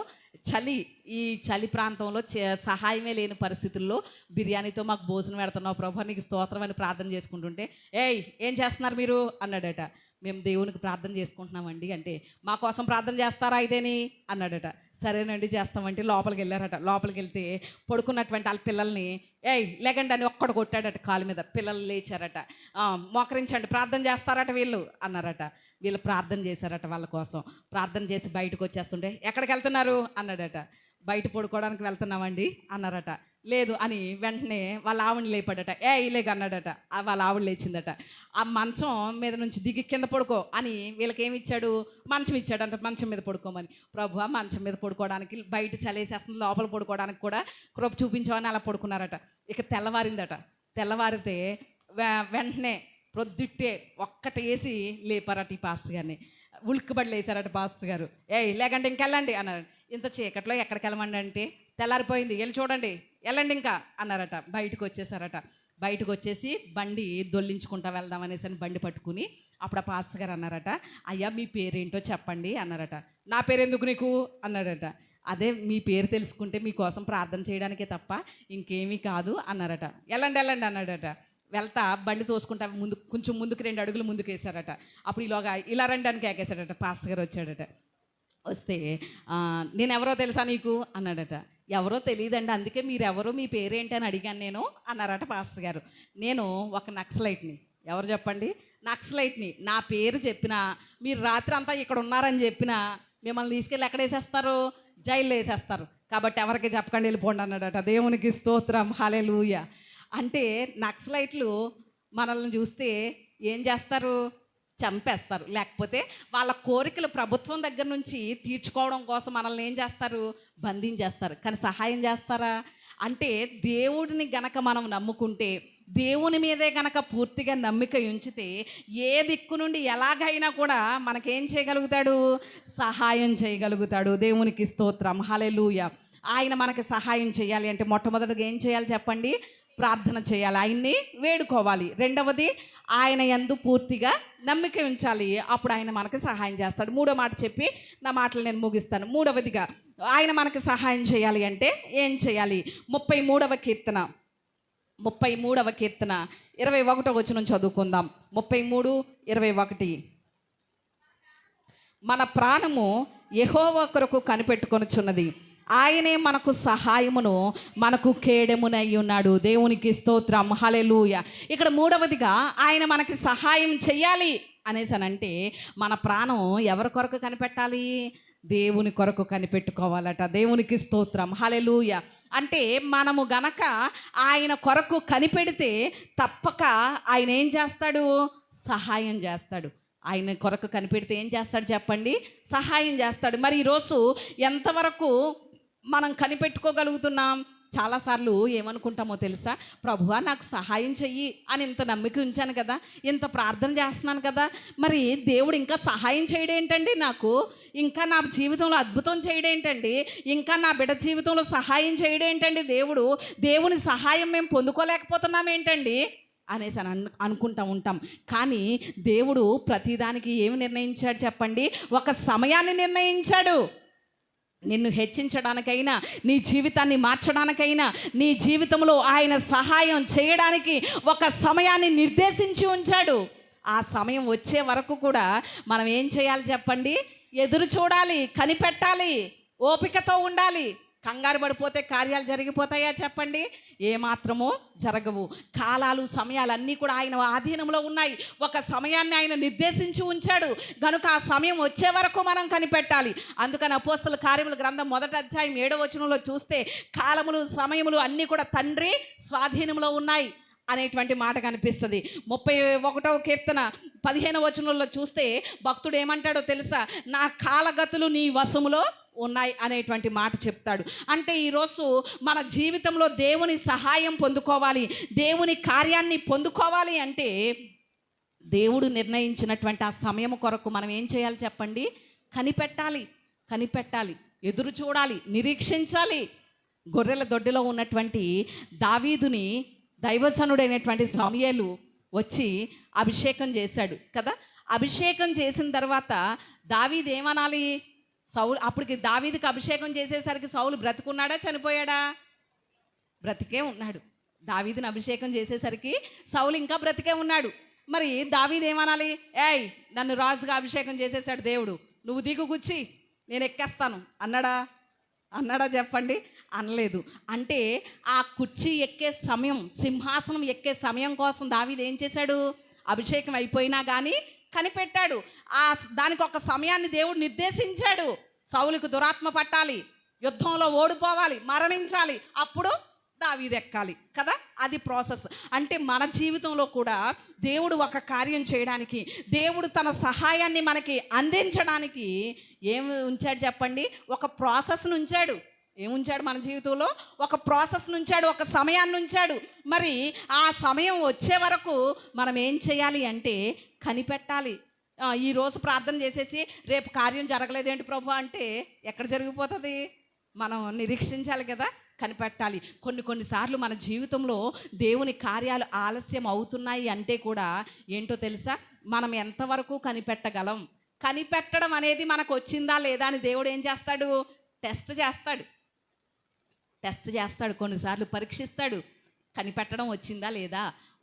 ఈ చలి ప్రాంతంలో సహాయమే లేని పరిస్థితుల్లో బిర్యానీతో మాకు భోజనం పెడుతున్నావు ప్రభు, నీకు స్తోత్రం అని ప్రార్థన చేసుకుంటుంటే, ఏయ్ ఏం చేస్తున్నారు మీరు అన్నాడట. మేము దేవునికి ప్రార్థన చేసుకుంటున్నామండి అంటే, మా కోసం ప్రార్థన చేస్తారా అయితేని అన్నాడట. సరేనండి చేస్తామంటే లోపలికి వెళ్ళారట. లోపలికి వెళ్తే పడుకున్నటువంటి వాళ్ళ పిల్లల్ని ఏయ్ లేకండి అని ఒక్కడు కొట్టాడట కాలు మీద. పిల్లలు లేచారట. మోకరించండి ప్రార్థన చేస్తారట వీళ్ళు అన్నారట. వీళ్ళు ప్రార్థన చేశారట వాళ్ళ కోసం. ప్రార్థన చేసి బయటకు వచ్చేస్తుంటే, ఎక్కడికి వెళ్తున్నారు అన్నాడట. బయట పడుకోవడానికి వెళ్తున్నామండి అన్నారట. లేదు అని వెంటనే వాళ్ళ ఆవిడ లేపాడట. ఇలేగ అన్నాడట. వాళ్ళ ఆవిడ లేచిందట. ఆ మంచం మీద నుంచి దిగి కింద పడుకో అని వీళ్ళకి ఏమి ఇచ్చాడు, మంచం ఇచ్చాడంట. మంచం మీద పడుకోమని. ప్రభు మంచం మీద పడుకోవడానికి, బయట చలేసేస్తుంది, లోపల పడుకోవడానికి కూడా కృప చూపించామని అలా పడుకున్నారట. ఇక తెల్లవారిందట. తెల్లవారితే వెంటనే ప్రొద్దుట్టే ఒక్కటేసి లేపారట ఈ పాస్టర్ గారిని. ఉలిక్కిబడి లేచారట పాస్టర్ గారు. లేకండి ఇంకెళ్ళండి అన్నారు. ఇంత చీకట్లో ఎక్కడికి వెళ్ళమండి అంటే, తెల్లారిపోయింది వెళ్ళి చూడండి వెళ్ళండి ఇంకా అన్నారట. బయటకు వచ్చేసారట. బయటకు వచ్చేసి బండి దొల్లించుకుంటా వెళ్దాం అనేసి అని బండి పట్టుకుని అప్పుడు ఆ పాస్టర్ గారు అన్నారట, అయ్యా మీ పేరేంటో చెప్పండి అన్నారట. నా పేరు ఎందుకు నీకు అన్నాడట. అదే మీ పేరు తెలుసుకుంటే మీకోసం ప్రార్థన చేయడానికే తప్ప ఇంకేమీ కాదు అన్నారట. వెళ్ళండి వెళ్ళండి అన్నాడట. వెళ్తా బండి తోసుకుంటా కొంచెం ముందుకు 2 అడుగులు ముందుకు వేశారట. అప్పుడు ఈలోగా ఇలా రండి అని కేకేశాడట. పాస్టర్ గారు వచ్చాడట. వస్తే నేను ఎవరో తెలుసా నీకు అన్నాడట. ఎవరో తెలియదండి, అందుకే మీరెవరో మీ పేరేంటి అని అడిగాను నేను అన్నారట పాస్టర్ గారు. నేను ఒక నక్సలైట్ని. ఎవరు చెప్పండి? నక్సలైట్ని. నా పేరు చెప్పినా, మీరు రాత్రి అంతా ఇక్కడ ఉన్నారని చెప్పినా మిమ్మల్ని తీసుకెళ్ళి ఎక్కడ వేసేస్తారు? జైల్లో వేసేస్తారు. కాబట్టి ఎవరికి చెప్పకండి, వెళ్ళిపోండి అన్నాడట. దేవునికి స్తోత్రం, హల్లెలూయా. అంటే నక్సలైట్లు మనల్ని చూస్తే ఏం చేస్తారు? చంపేస్తారు. లేకపోతే వాళ్ళ కోరికలు ప్రభుత్వం దగ్గర నుంచి తీర్చుకోవడం కోసం మనల్ని ఏం చేస్తారు? బంధించేస్తారు. కానీ సహాయం చేస్తారా అంటే, దేవుడిని గనక మనం నమ్ముకుంటే, దేవుని మీదే గనక పూర్తిగా నమ్మిక ఉంచితే, ఏ దిక్కు నుండి ఎలాగైనా కూడా మనకేం చేయగలుగుతాడు? సహాయం చేయగలుగుతాడు. దేవునికి స్తోత్రం, హల్లెలూయా. ఆయన మనకి సహాయం చేయాలి అంటే మొట్టమొదటిగా ఏం చేయాలి చెప్పండి? ప్రార్థన చేయాలి, ఆయన్ని వేడుకోవాలి. రెండవది ఆయన యందు పూర్తిగా నమ్మిక ఉంచాలి. అప్పుడు ఆయన మనకి సహాయం చేస్తాడు. మూడో మాట చెప్పి నా మాటలు నేను ముగిస్తాను. మూడవదిగా ఆయన మనకి సహాయం చేయాలి అంటే ఏం చేయాలి? 33వ కీర్తన 21వ వచనం చదువుకుందాం. 33:21. మన ప్రాణము యెహోవా కొరకు కనిపెట్టుకొనుచున్నది, ఆయనే మనకు సహాయమును మనకు కేడెమునై ఉన్నాడు. దేవునికి స్తోత్రం, హల్లెలూయా. ఇక్కడ మూడవదిగా ఆయన మనకి సహాయం చెయ్యాలి అనేసనంటే మన ప్రాణం ఎవరి కొరకు కనిపెట్టాలి? దేవుని కొరకు కనిపెట్టుకోవాలట. దేవునికి స్తోత్రం, హల్లెలూయా. అంటే మనము గనక ఆయన కొరకు కనిపెడితే తప్పక ఆయన ఏం చేస్తాడు? సహాయం చేస్తాడు. ఆయన కొరకు కనిపెడితే ఏం చేస్తాడు చెప్పండి? సహాయం చేస్తాడు. మరి ఈరోజు ఎంతవరకు మనం కనిపెట్టుకోగలుగుతున్నాం? చాలాసార్లు ఏమనుకుంటామో తెలుసా? ప్రభువా నాకు సహాయం చెయ్యి అని ఇంత నమ్మిక ఉంచాను కదా, ఇంత ప్రార్థన చేస్తున్నాను కదా, మరి దేవుడు ఇంకా సహాయం చేయడేంటండి? నాకు ఇంకా నా జీవితంలో అద్భుతం చేయడేంటండి? ఇంకా నా బిడ్డ జీవితంలో సహాయం చేయడేంటండి? దేవుని సహాయం మేము పొందుకోలేకపోతున్నాం ఏంటండి? అనేసి అనుకుంటూ ఉంటాం. కానీ దేవుడు ప్రతిదానికి ఏమి నిర్ణయించాడు చెప్పండి? ఒక సమయాన్ని నిర్ణయించాడు. నిన్ను హెచ్చించడానికైనా, నీ జీవితాన్ని మార్చడానికైనా, నీ జీవితంలో ఆయన సహాయం చేయడానికి ఒక సమయాన్ని నిర్దేశించి ఉంచాడు. ఆ సమయం వచ్చే వరకు కూడా మనం ఏం చేయాలి చెప్పండి? ఎదురు చూడాలి, కనిపెట్టాలి, ఓపికతో ఉండాలి. కంగారు పడిపోతే కార్యాలు జరిగిపోతాయా చెప్పండి? ఏమాత్రమో జరగవు. కాలాలు సమయాలు అన్నీ కూడా ఆయన ఆధీనంలో ఉన్నాయి. ఒక సమయాన్ని ఆయన నిర్దేశించి ఉంచాడు కనుక ఆ సమయం వచ్చే వరకు మనం కనిపెట్టాలి. అందుకని అపోస్తల కార్యముల గ్రంథం 1వ అధ్యాయం 7వ వచనంలో చూస్తే కాలములు సమయములు అన్నీ కూడా తండ్రి స్వాధీనంలో ఉన్నాయి అనేటువంటి మాట కనిపిస్తుంది. 31వ కీర్తన 15వ వచనంలో చూస్తే భక్తుడు ఏమంటాడో తెలుసా? నా కాలగతులు నీ వశములో ఉన్నాయి అనేటువంటి మాట చెప్తాడు. అంటే ఈరోజు మన జీవితంలో దేవుని సహాయం పొందుకోవాలి, దేవుని కార్యాన్ని పొందుకోవాలి అంటే దేవుడు నిర్ణయించినటువంటి ఆ సమయం కొరకు మనం ఏం చేయాలి చెప్పండి? కనిపెట్టాలి, ఎదురు చూడాలి, నిరీక్షించాలి. గొర్రెల దొడ్డిలో ఉన్నటువంటి దావీదుని దైవజనుడైనటువంటి సమూయేలు వచ్చి అభిషేకం చేశాడు కదా. అభిషేకం చేసిన తర్వాత దావీదు ఏమనాలి? సౌలు అప్పటికి దావీదుకి అభిషేకం చేసేసరికి సౌలు బ్రతుకున్నాడా, చనిపోయాడా? బ్రతికే ఉన్నాడు. దావీదుని అభిషేకం చేసేసరికి సౌలు ఇంకా బ్రతికే ఉన్నాడు. మరి దావీదు ఏమనాలి? ఏయ్, నన్ను రాజుగా అభిషేకం చేసేసాడు దేవుడు, నువ్వు దిగు గుచ్చి నేను ఎక్కేస్తాను అన్నాడా చెప్పండి? అనలేదు. అంటే ఆ కుర్చీ ఎక్కే సమయం, సింహాసనం ఎక్కే సమయం కోసం దావీదు ఏం చేశాడు? అభిషేకం అయిపోయినా కానీ కనిపెట్టాడు. దానికి ఒక సమయాన్ని దేవుడు నిర్దేశించాడు. సౌలుకు దురాత్మ పట్టాలి, యుద్ధంలో ఓడిపోవాలి, మరణించాలి, అప్పుడు దావీదు ఎక్కాలి కదా. అది ప్రాసెస్. అంటే మన జీవితంలో కూడా దేవుడు ఒక కార్యం చేయడానికి, దేవుడు తన సహాయాన్ని మనకి అందించడానికి ఏమి ఉంచాడు చెప్పండి? ఒక ప్రాసెస్ను ఉంచాడు. ఏముంచాడు మన జీవితంలో? ఒక ప్రాసెస్ ఉంచాడు, ఒక సమయాన్ని ఉంచాడు. మరి ఆ సమయం వచ్చే వరకు మనం ఏం చేయాలి అంటే కనిపెట్టాలి. ఈరోజు ప్రార్థన చేసేసి రేపు కార్యం జరగలేదేంటి ప్రభు అంటే ఎక్కడ జరిగిపోతుంది? మనం నిరీక్షించాలి కదా, కనిపెట్టాలి. కొన్నిసార్లు మన జీవితంలో దేవుని కార్యాలు ఆలస్యం అవుతున్నాయి అంటే కూడా ఏంటో తెలుసా? మనం ఎంతవరకు కనిపెట్టగలం? కనిపెట్టడం అనేది మనకు వచ్చిందా లేదా అని దేవుడు ఏం చేస్తాడు? టెస్ట్ చేస్తాడు. కొన్నిసార్లు పరీక్షిస్తాడు. కనిపెట్టడం వచ్చిందా లేదా,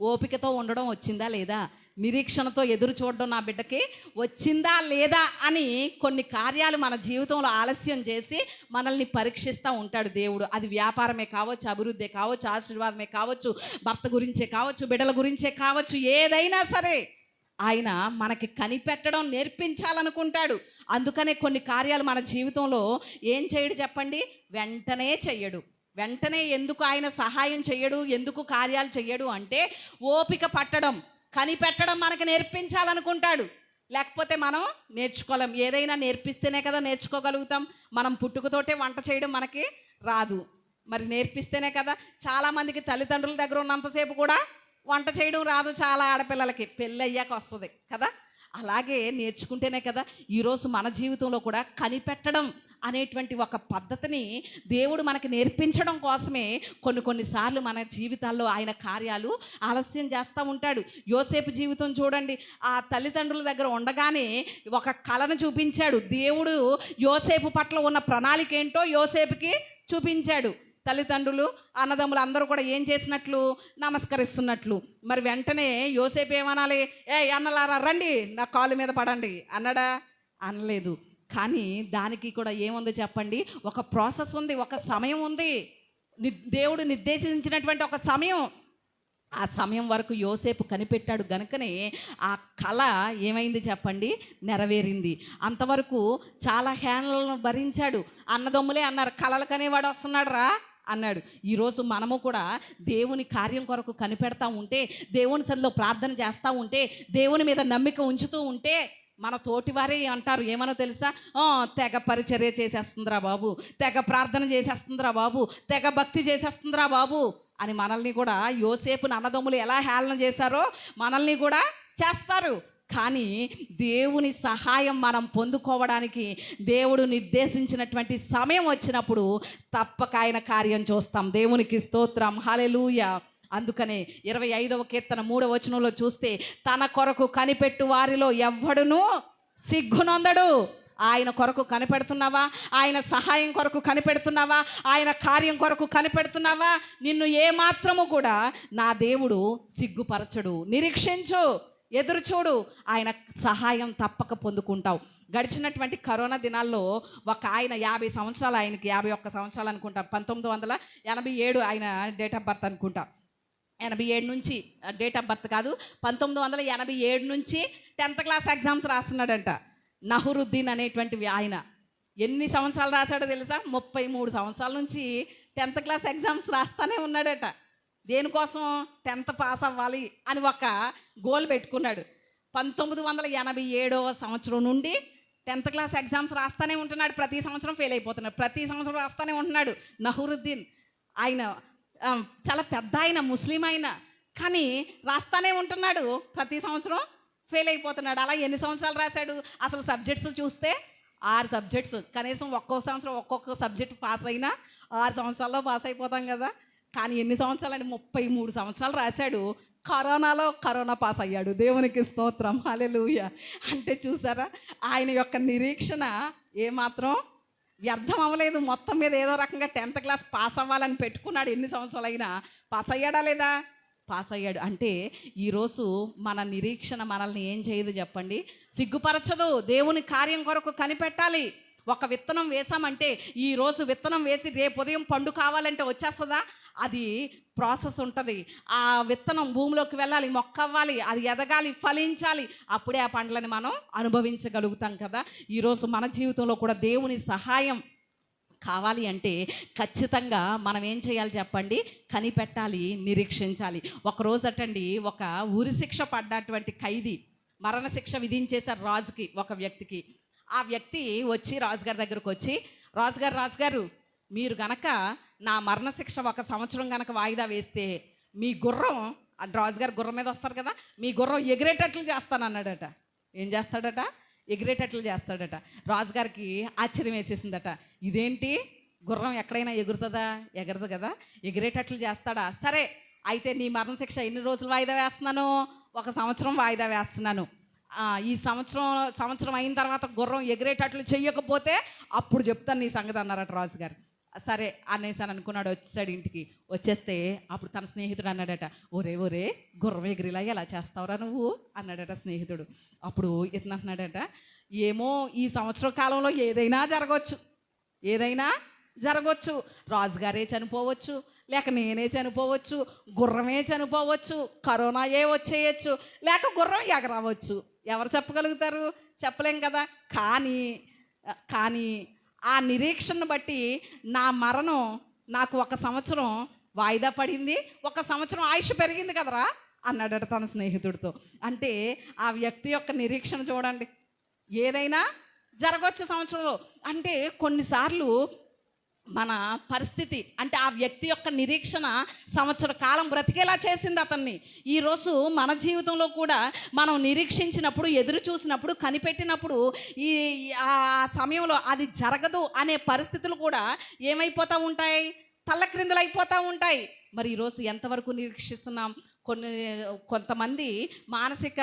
ఓపికతో ఉండడం వచ్చిందా లేదా, నిరీక్షణతో ఎదురు చూడడం నా బిడ్డకి వచ్చిందా లేదా అని కొన్ని కార్యాలు మన జీవితంలో ఆలస్యం చేసి మనల్ని పరీక్షిస్తూ ఉంటాడు దేవుడు. అది వ్యాపారమే కావచ్చు, అభివృద్ధి కావచ్చు, ఆశీర్వాదమే కావచ్చు, భర్త గురించే కావచ్చు, బిడ్డల గురించే కావచ్చు, ఏదైనా సరే ఆయన మనకి కనిపెట్టడం నేర్పించాలనుకుంటాడు. అందుకనే కొన్ని కార్యాలు మన జీవితంలో ఏం చేయడు చెప్పండి? వెంటనే చెయ్యడు. వెంటనే ఎందుకు ఆయన సహాయం చెయ్యడు, ఎందుకు కార్యాలు చెయ్యడు అంటే ఓపిక పట్టడం, కనిపెట్టడం మనకి నేర్పించాలనుకుంటాడు. లేకపోతే మనం నేర్చుకోలేం. ఏదైనా నేర్పిస్తేనే కదా నేర్చుకోగలుగుతాం. మనం పుట్టుకతోటే వంట చేయడం మనకి రాదు, మరి నేర్పిస్తేనే కదా. చాలామందికి తల్లిదండ్రుల దగ్గర ఉన్నంతసేపు కూడా వంట చేయడం రాదు. చాలా ఆడపిల్లలకి పెళ్ళి అయ్యాక వస్తుంది కదా. అలాగే నేర్చుకుంటేనే కదా. ఈరోజు మన జీవితంలో కూడా కనిపెట్టడం అనేటువంటి ఒక పద్ధతిని దేవుడు మనకి నేర్పించడం కోసమే కొన్నిసార్లు మన జీవితాల్లో ఆయన కార్యాలు ఆలస్యం చేస్తూ ఉంటాడు. యోసేపు జీవితం చూడండి. ఆ తల్లిదండ్రుల దగ్గర ఉండగానే ఒక కళను చూపించాడు దేవుడు. యోసేపు పట్ల ఉన్న ప్రణాళిక ఏంటో యోసేపుకి చూపించాడు. తల్లిదండ్రులు అన్నదమ్ములు అందరూ కూడా ఏం చేసినట్లు? నమస్కరిస్తున్నట్లు. మరి వెంటనే యోసేపు ఏమనాలి? అన్నలారా రండి, నా కాలు మీద పడండి అన్నాడా? అనలేదు. కానీ దానికి కూడా ఏముంది చెప్పండి? ఒక ప్రాసెస్ ఉంది, ఒక సమయం ఉంది. దేవుడు నిర్దేశించినటువంటి ఒక సమయం. ఆ సమయం వరకు యోసేపు కనిపెట్టాడు గనుకనే ఆ కళ ఏమైంది చెప్పండి? నెరవేరింది. అంతవరకు చాలా హేళనలను భరించాడు. అన్నదమ్ములే అన్నారు, కళలు కనేవాడు వస్తున్నాడు రా అన్నాడు. ఈరోజు మనము కూడా దేవుని కార్యం కొరకు కనిపెడతా ఉంటే, దేవుని సన్నిధిలో ప్రార్థన చేస్తూ ఉంటే, దేవుని మీద నమ్మిక ఉంచుతూ ఉంటే మన తోటివారే అంటారు ఏమనో తెలుసా? తెగ పరిచర్య చేసేస్తుందిరా బాబు, తెగ ప్రార్థన చేసేస్తుందిరా బాబు, తెగ భక్తి చేసేస్తుందిరా బాబు అని మనల్ని కూడా యోసేపుని అన్నదమ్ములు ఎలా హేళన చేశారో మనల్ని కూడా చేస్తారు. కానీ దేవుని సహాయం మనం పొందుకోవడానికి దేవుడు నిర్దేశించినటువంటి సమయం వచ్చినప్పుడు తప్పక ఆయన కార్యం చూస్తాం. దేవునికి స్తోత్రం, హల్లెలూయా. అందుకనే 25వ కీర్తన 3వ వచనంలో చూస్తే, తన కొరకు కనిపెట్టు వారిలో ఎవ్వడునూ సిగ్గునొందడు. ఆయన కొరకు కనిపెడుతున్నావా? ఆయన సహాయం కొరకు కనిపెడుతున్నావా? ఆయన కార్యం కొరకు కనిపెడుతున్నావా? నిన్ను ఏమాత్రము కూడా నా దేవుడు సిగ్గుపరచడు. నిరీక్షించు, ఎదురు చూడు, ఆయన సహాయం తప్పక పొందుకుంటావు. గడిచినటువంటి కరోనా దినాల్లో ఒక ఆయన 50 సంవత్సరాలు, ఆయనకి 51 సంవత్సరాలు అనుకుంటా, 1987 ఆయన డేట్ ఆఫ్ బర్త్ అనుకుంటా. 87 నుంచి డేట్ ఆఫ్ బర్త్ కాదు, 1987 నుంచి 10th క్లాస్ ఎగ్జామ్స్ రాస్తున్నాడంట. నహరుద్దీన్ అనేటువంటి ఆయన ఎన్ని సంవత్సరాలు రాశాడో తెలుసా? 33 సంవత్సరాల నుంచి 10th క్లాస్ ఎగ్జామ్స్ రాస్తానే ఉన్నాడట. దేనికోసం? 10th పాస్ అవ్వాలి అని ఒక గోల్ పెట్టుకున్నాడు. 1987వ సంవత్సరం నుండి 10th క్లాస్ ఎగ్జామ్స్ రాస్తానే ఉంటున్నాడు. ప్రతి సంవత్సరం ఫెయిల్ అయిపోతున్నాడు, ప్రతి సంవత్సరం రాస్తానే ఉంటున్నాడు నహరుద్దీన్. ఆయన చాలా పెద్ద ఆయన, ముస్లిం ఆయన, కానీ రాస్తానే ఉంటున్నాడు, ప్రతి సంవత్సరం ఫెయిల్ అయిపోతున్నాడు. అలా ఎన్ని సంవత్సరాలు రాశాడు? అసలు సబ్జెక్ట్స్ చూస్తే 6 సబ్జెక్ట్స్, కనీసం ఒక్కొక్క సంవత్సరం ఒక్కొక్క సబ్జెక్ట్ పాస్ అయినా 6 సంవత్సరాల్లో పాస్ అయిపోతాం కదా. కానీ ఎన్ని సంవత్సరాలు అంటే 33 సంవత్సరాలు రాశాడు. కరోనా పాస్ అయ్యాడు. దేవునికి స్తోత్రం, హల్లెలూయా. అంటే చూసారా, ఆయన యొక్క నిరీక్షణ ఏమాత్రం వ్యర్థం అవ్వలేదు. మొత్తం మీద ఏదో రకంగా 10th క్లాస్ పాస్ అవ్వాలని పెట్టుకున్నాడు. ఎన్ని సంవత్సరాలు అయినా పాస్ అయ్యాడా లేదా? పాస్ అయ్యాడు. అంటే ఈరోజు మన నిరీక్షణ మనల్ని ఏం చేయదు చెప్పండి? సిగ్గుపరచదు. దేవుని కార్యం కొరకు కనిపెట్టాలి. ఒక విత్తనం వేసామంటే ఈరోజు విత్తనం వేసి రేపు ఉదయం పండు కావాలంటే వచ్చేస్తుందా? అది ప్రాసెస్ ఉంటుంది. ఆ విత్తనం భూమిలోకి వెళ్ళాలి, మొక్క అవ్వాలి, అది ఎదగాలి, ఫలించాలి, అప్పుడే ఆ పండ్లని మనం అనుభవించగలుగుతాం కదా. ఈరోజు మన జీవితంలో కూడా దేవుని సహాయం కావాలి అంటే ఖచ్చితంగా మనం ఏం చేయాలి చెప్పండి? కనిపెట్టాలి, నిరీక్షించాలి. ఒకరోజు అటండి, ఒక ఉరి శిక్ష పడ్డటువంటి ఖైదీ, మరణశిక్ష విధించేశారు రాజుకి, ఒక వ్యక్తికి. ఆ వ్యక్తి వచ్చి రాజుగారి దగ్గరకు వచ్చి, రాజుగారు మీరు గనక నా మరణశిక్ష 1 సంవత్సరం గనక వాయిదా వేస్తే మీ గుర్రం, రాజుగారు గుర్రం మీద వస్తారు కదా, మీ గుర్రం ఎగిరేటట్లు చేస్తానన్నాడట. ఏం చేస్తాడట? ఎగిరేటట్లు చేస్తాడట. రాజుగారికి ఆశ్చర్యం వేసేసిందట. ఇదేంటి, గుర్రం ఎక్కడైనా ఎగురుతుందా? ఎగరదు కదా, ఎగిరేటట్లు చేస్తాడా? సరే అయితే నీ మరణశిక్ష ఎన్ని రోజులు వాయిదా వేస్తున్నాను? 1 సంవత్సరం వాయిదా వేస్తున్నాను. ఈ సంవత్సరం అయిన తర్వాత గుర్రం ఎగిరేటట్లు చెయ్యకపోతే అప్పుడు చెప్తాను నీ సంగతి అన్నారట రాజుగారు. సరే అనేసాను అనుకున్నాడు. వచ్చేసాడు ఇంటికి. వచ్చేస్తే అప్పుడు తన స్నేహితుడు అన్నాడట, ఒరే గుర్రం ఎగిరిలా ఎలా చేస్తావురా నువ్వు అన్నాడట స్నేహితుడు. అప్పుడు ఇతను అంటున్నాడట, ఏమో ఈ సంవత్సర కాలంలో ఏదైనా జరగవచ్చు. రాజుగారే చనిపోవచ్చు, లేక నేనే చనిపోవచ్చు, గుర్రమే చనిపోవచ్చు, కరోనాయే వచ్చేయచ్చు, లేక గుర్రం ఎగరవచ్చు. ఎవరు చెప్పగలుగుతారు? చెప్పలేం కదా. కానీ ఆ నిరీక్షను బట్టి నా మరణం నాకు 1 సంవత్సరం వాయిదా పడింది, 1 సంవత్సరం ఆయుష్ పెరిగింది కదరా అన్నాడట తన స్నేహితుడితో. అంటే ఆ వ్యక్తి యొక్క నిరీక్షణ చూడండి, ఏదైనా జరగవచ్చు సంవత్సరంలో. అంటే కొన్నిసార్లు మన పరిస్థితి, అంటే ఆ వ్యక్తి యొక్క నిరీక్షణ సంవత్సర కాలం బ్రతికేలా చేసింది అతన్ని. ఈరోజు మన జీవితంలో కూడా మనం నిరీక్షించినప్పుడు, ఎదురు చూసినప్పుడు, కనిపెట్టినప్పుడు ఆ సమయంలో అది జరగదు అనే పరిస్థితులు కూడా ఏమైపోతూ ఉంటాయి? తల్లక్రిందులు అయిపోతూ ఉంటాయి. మరి ఈరోజు ఎంతవరకు నిరీక్షిస్తున్నాం? కొంతమంది మానసిక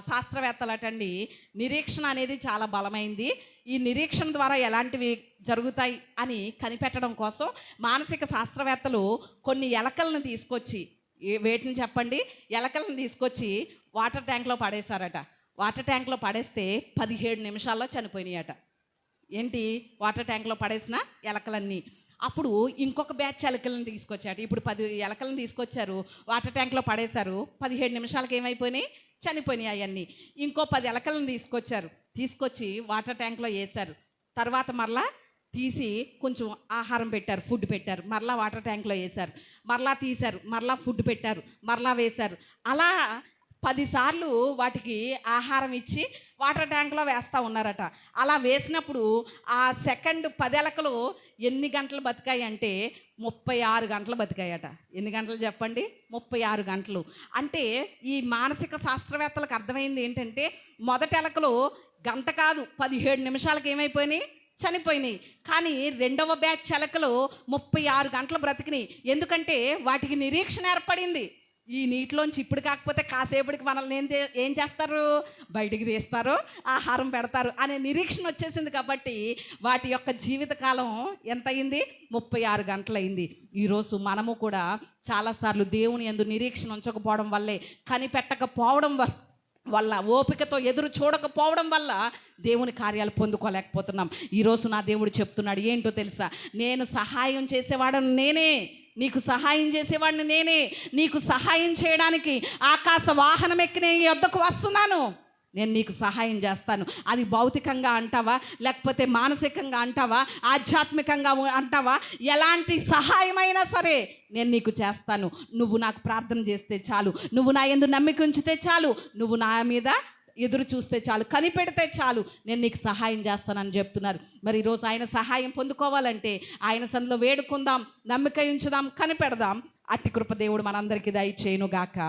శాస్త్రవేత్తలటండి, నిరీక్షణ అనేది చాలా బలమైంది, ఈ నిరీక్షణ ద్వారా ఎలాంటివి జరుగుతాయి అని కనిపెట్టడం కోసం మానసిక శాస్త్రవేత్తలు కొన్ని ఎలకలను తీసుకొచ్చి, వేటిని చెప్పండి? ఎలకలను తీసుకొచ్చి వాటర్ ట్యాంక్లో పడేశారట. వాటర్ ట్యాంక్లో పడేస్తే 17 నిమిషాల్లో చనిపోయినాయట. ఏంటి? వాటర్ ట్యాంక్లో పడేసిన ఎలకలన్నీ. అప్పుడు ఇంకొక బ్యాచ్ ఎలకలను తీసుకొచ్చారు. ఇప్పుడు 10 ఎలకలను తీసుకొచ్చారు, వాటర్ ట్యాంక్లో పడేశారు, 17 నిమిషాలకి ఏమైపోయినాయి? చనిపోయినాయి అవన్నీ. ఇంకో 10 ఎలకలను తీసుకొచ్చి వాటర్ ట్యాంక్లో వేశారు. తర్వాత మరలా తీసి కొంచెం ఆహారం పెట్టారు, ఫుడ్ పెట్టారు, మరలా వాటర్ ట్యాంక్లో వేశారు, మరలా తీశారు, మరలా ఫుడ్ పెట్టారు, మరలా వేశారు. అలా 10 సార్లు వాటికి ఆహారం ఇచ్చి వాటర్ ట్యాంక్లో వేస్తూ ఉన్నారట. అలా వేసినప్పుడు ఆ సెకండ్ 10 ఎలకలు ఎన్ని గంటలు బతికాయి అంటే 36 గంటలు బతికాయట. ఎన్ని గంటలు చెప్పండి? 36 గంటలు. అంటే ఈ మానసిక శాస్త్రవేత్తలకు అర్థమైంది ఏంటంటే, మొదటి ఎలకలు గంట కాదు 17 నిమిషాలకు ఏమైపోయినాయి? చనిపోయినాయి. కానీ రెండవ బ్యాచ్ చిలకలు 36 గంటలు బ్రతికినాయి. ఎందుకంటే వాటికి నిరీక్షణ ఏర్పడింది. ఈ నీటిలోంచి ఇప్పుడు కాకపోతే కాసేపటికి మనల్ని ఏం చేస్తారు, బయటికి తీస్తారు, ఆహారం పెడతారు అనే నిరీక్షణ వచ్చేసింది. కాబట్టి వాటి యొక్క జీవితకాలం ఎంత అయింది, 36 గంటలైంది. ఈరోజు మనము కూడా చాలాసార్లు దేవుని యందు నిరీక్షణ ఉంచకపోవడం వల్లే, కనిపెట్టకపోవడం వల్ల, ఓపికతో ఎదురు చూడకపోవడం వల్ల దేవుని కార్యాలు పొందుకోలేకపోతున్నాం. ఈరోజు నా దేవుడు చెప్తున్నాడు ఏంటో తెలుసా, నేను సహాయం చేసేవాడను నేనే, నీకు సహాయం చేసేవాడిని నేనే, నీకు సహాయం చేయడానికి ఆకాశ వాహనం ఎక్కి నీ యొద్దకు వస్తున్నాను, నేను నీకు సహాయం చేస్తాను. అది భౌతికంగా అంటావా, లేకపోతే మానసికంగా అంటావా, ఆధ్యాత్మికంగా అంటావా, ఎలాంటి సహాయమైనా సరే నేను నీకు చేస్తాను. నువ్వు నాకు ప్రార్థన చేస్తే చాలు, నువ్వు నా యందు నమ్మిక ఉంచితే చాలు, నువ్వు నా మీద ఎదురు చూస్తే చాలు, కనిపెడితే చాలు, నేను నీకు సహాయం చేస్తానని చెప్తున్నారు. మరి ఈరోజు ఆయన సహాయం పొందుకోవాలంటే ఆయన సన్నిధిలో వేడుకుందాం, నమ్మిక ఉంచుదాం, కనిపెడదాం. అట్టి కృప దేవుడు మనందరికీ దయచేయును గాక.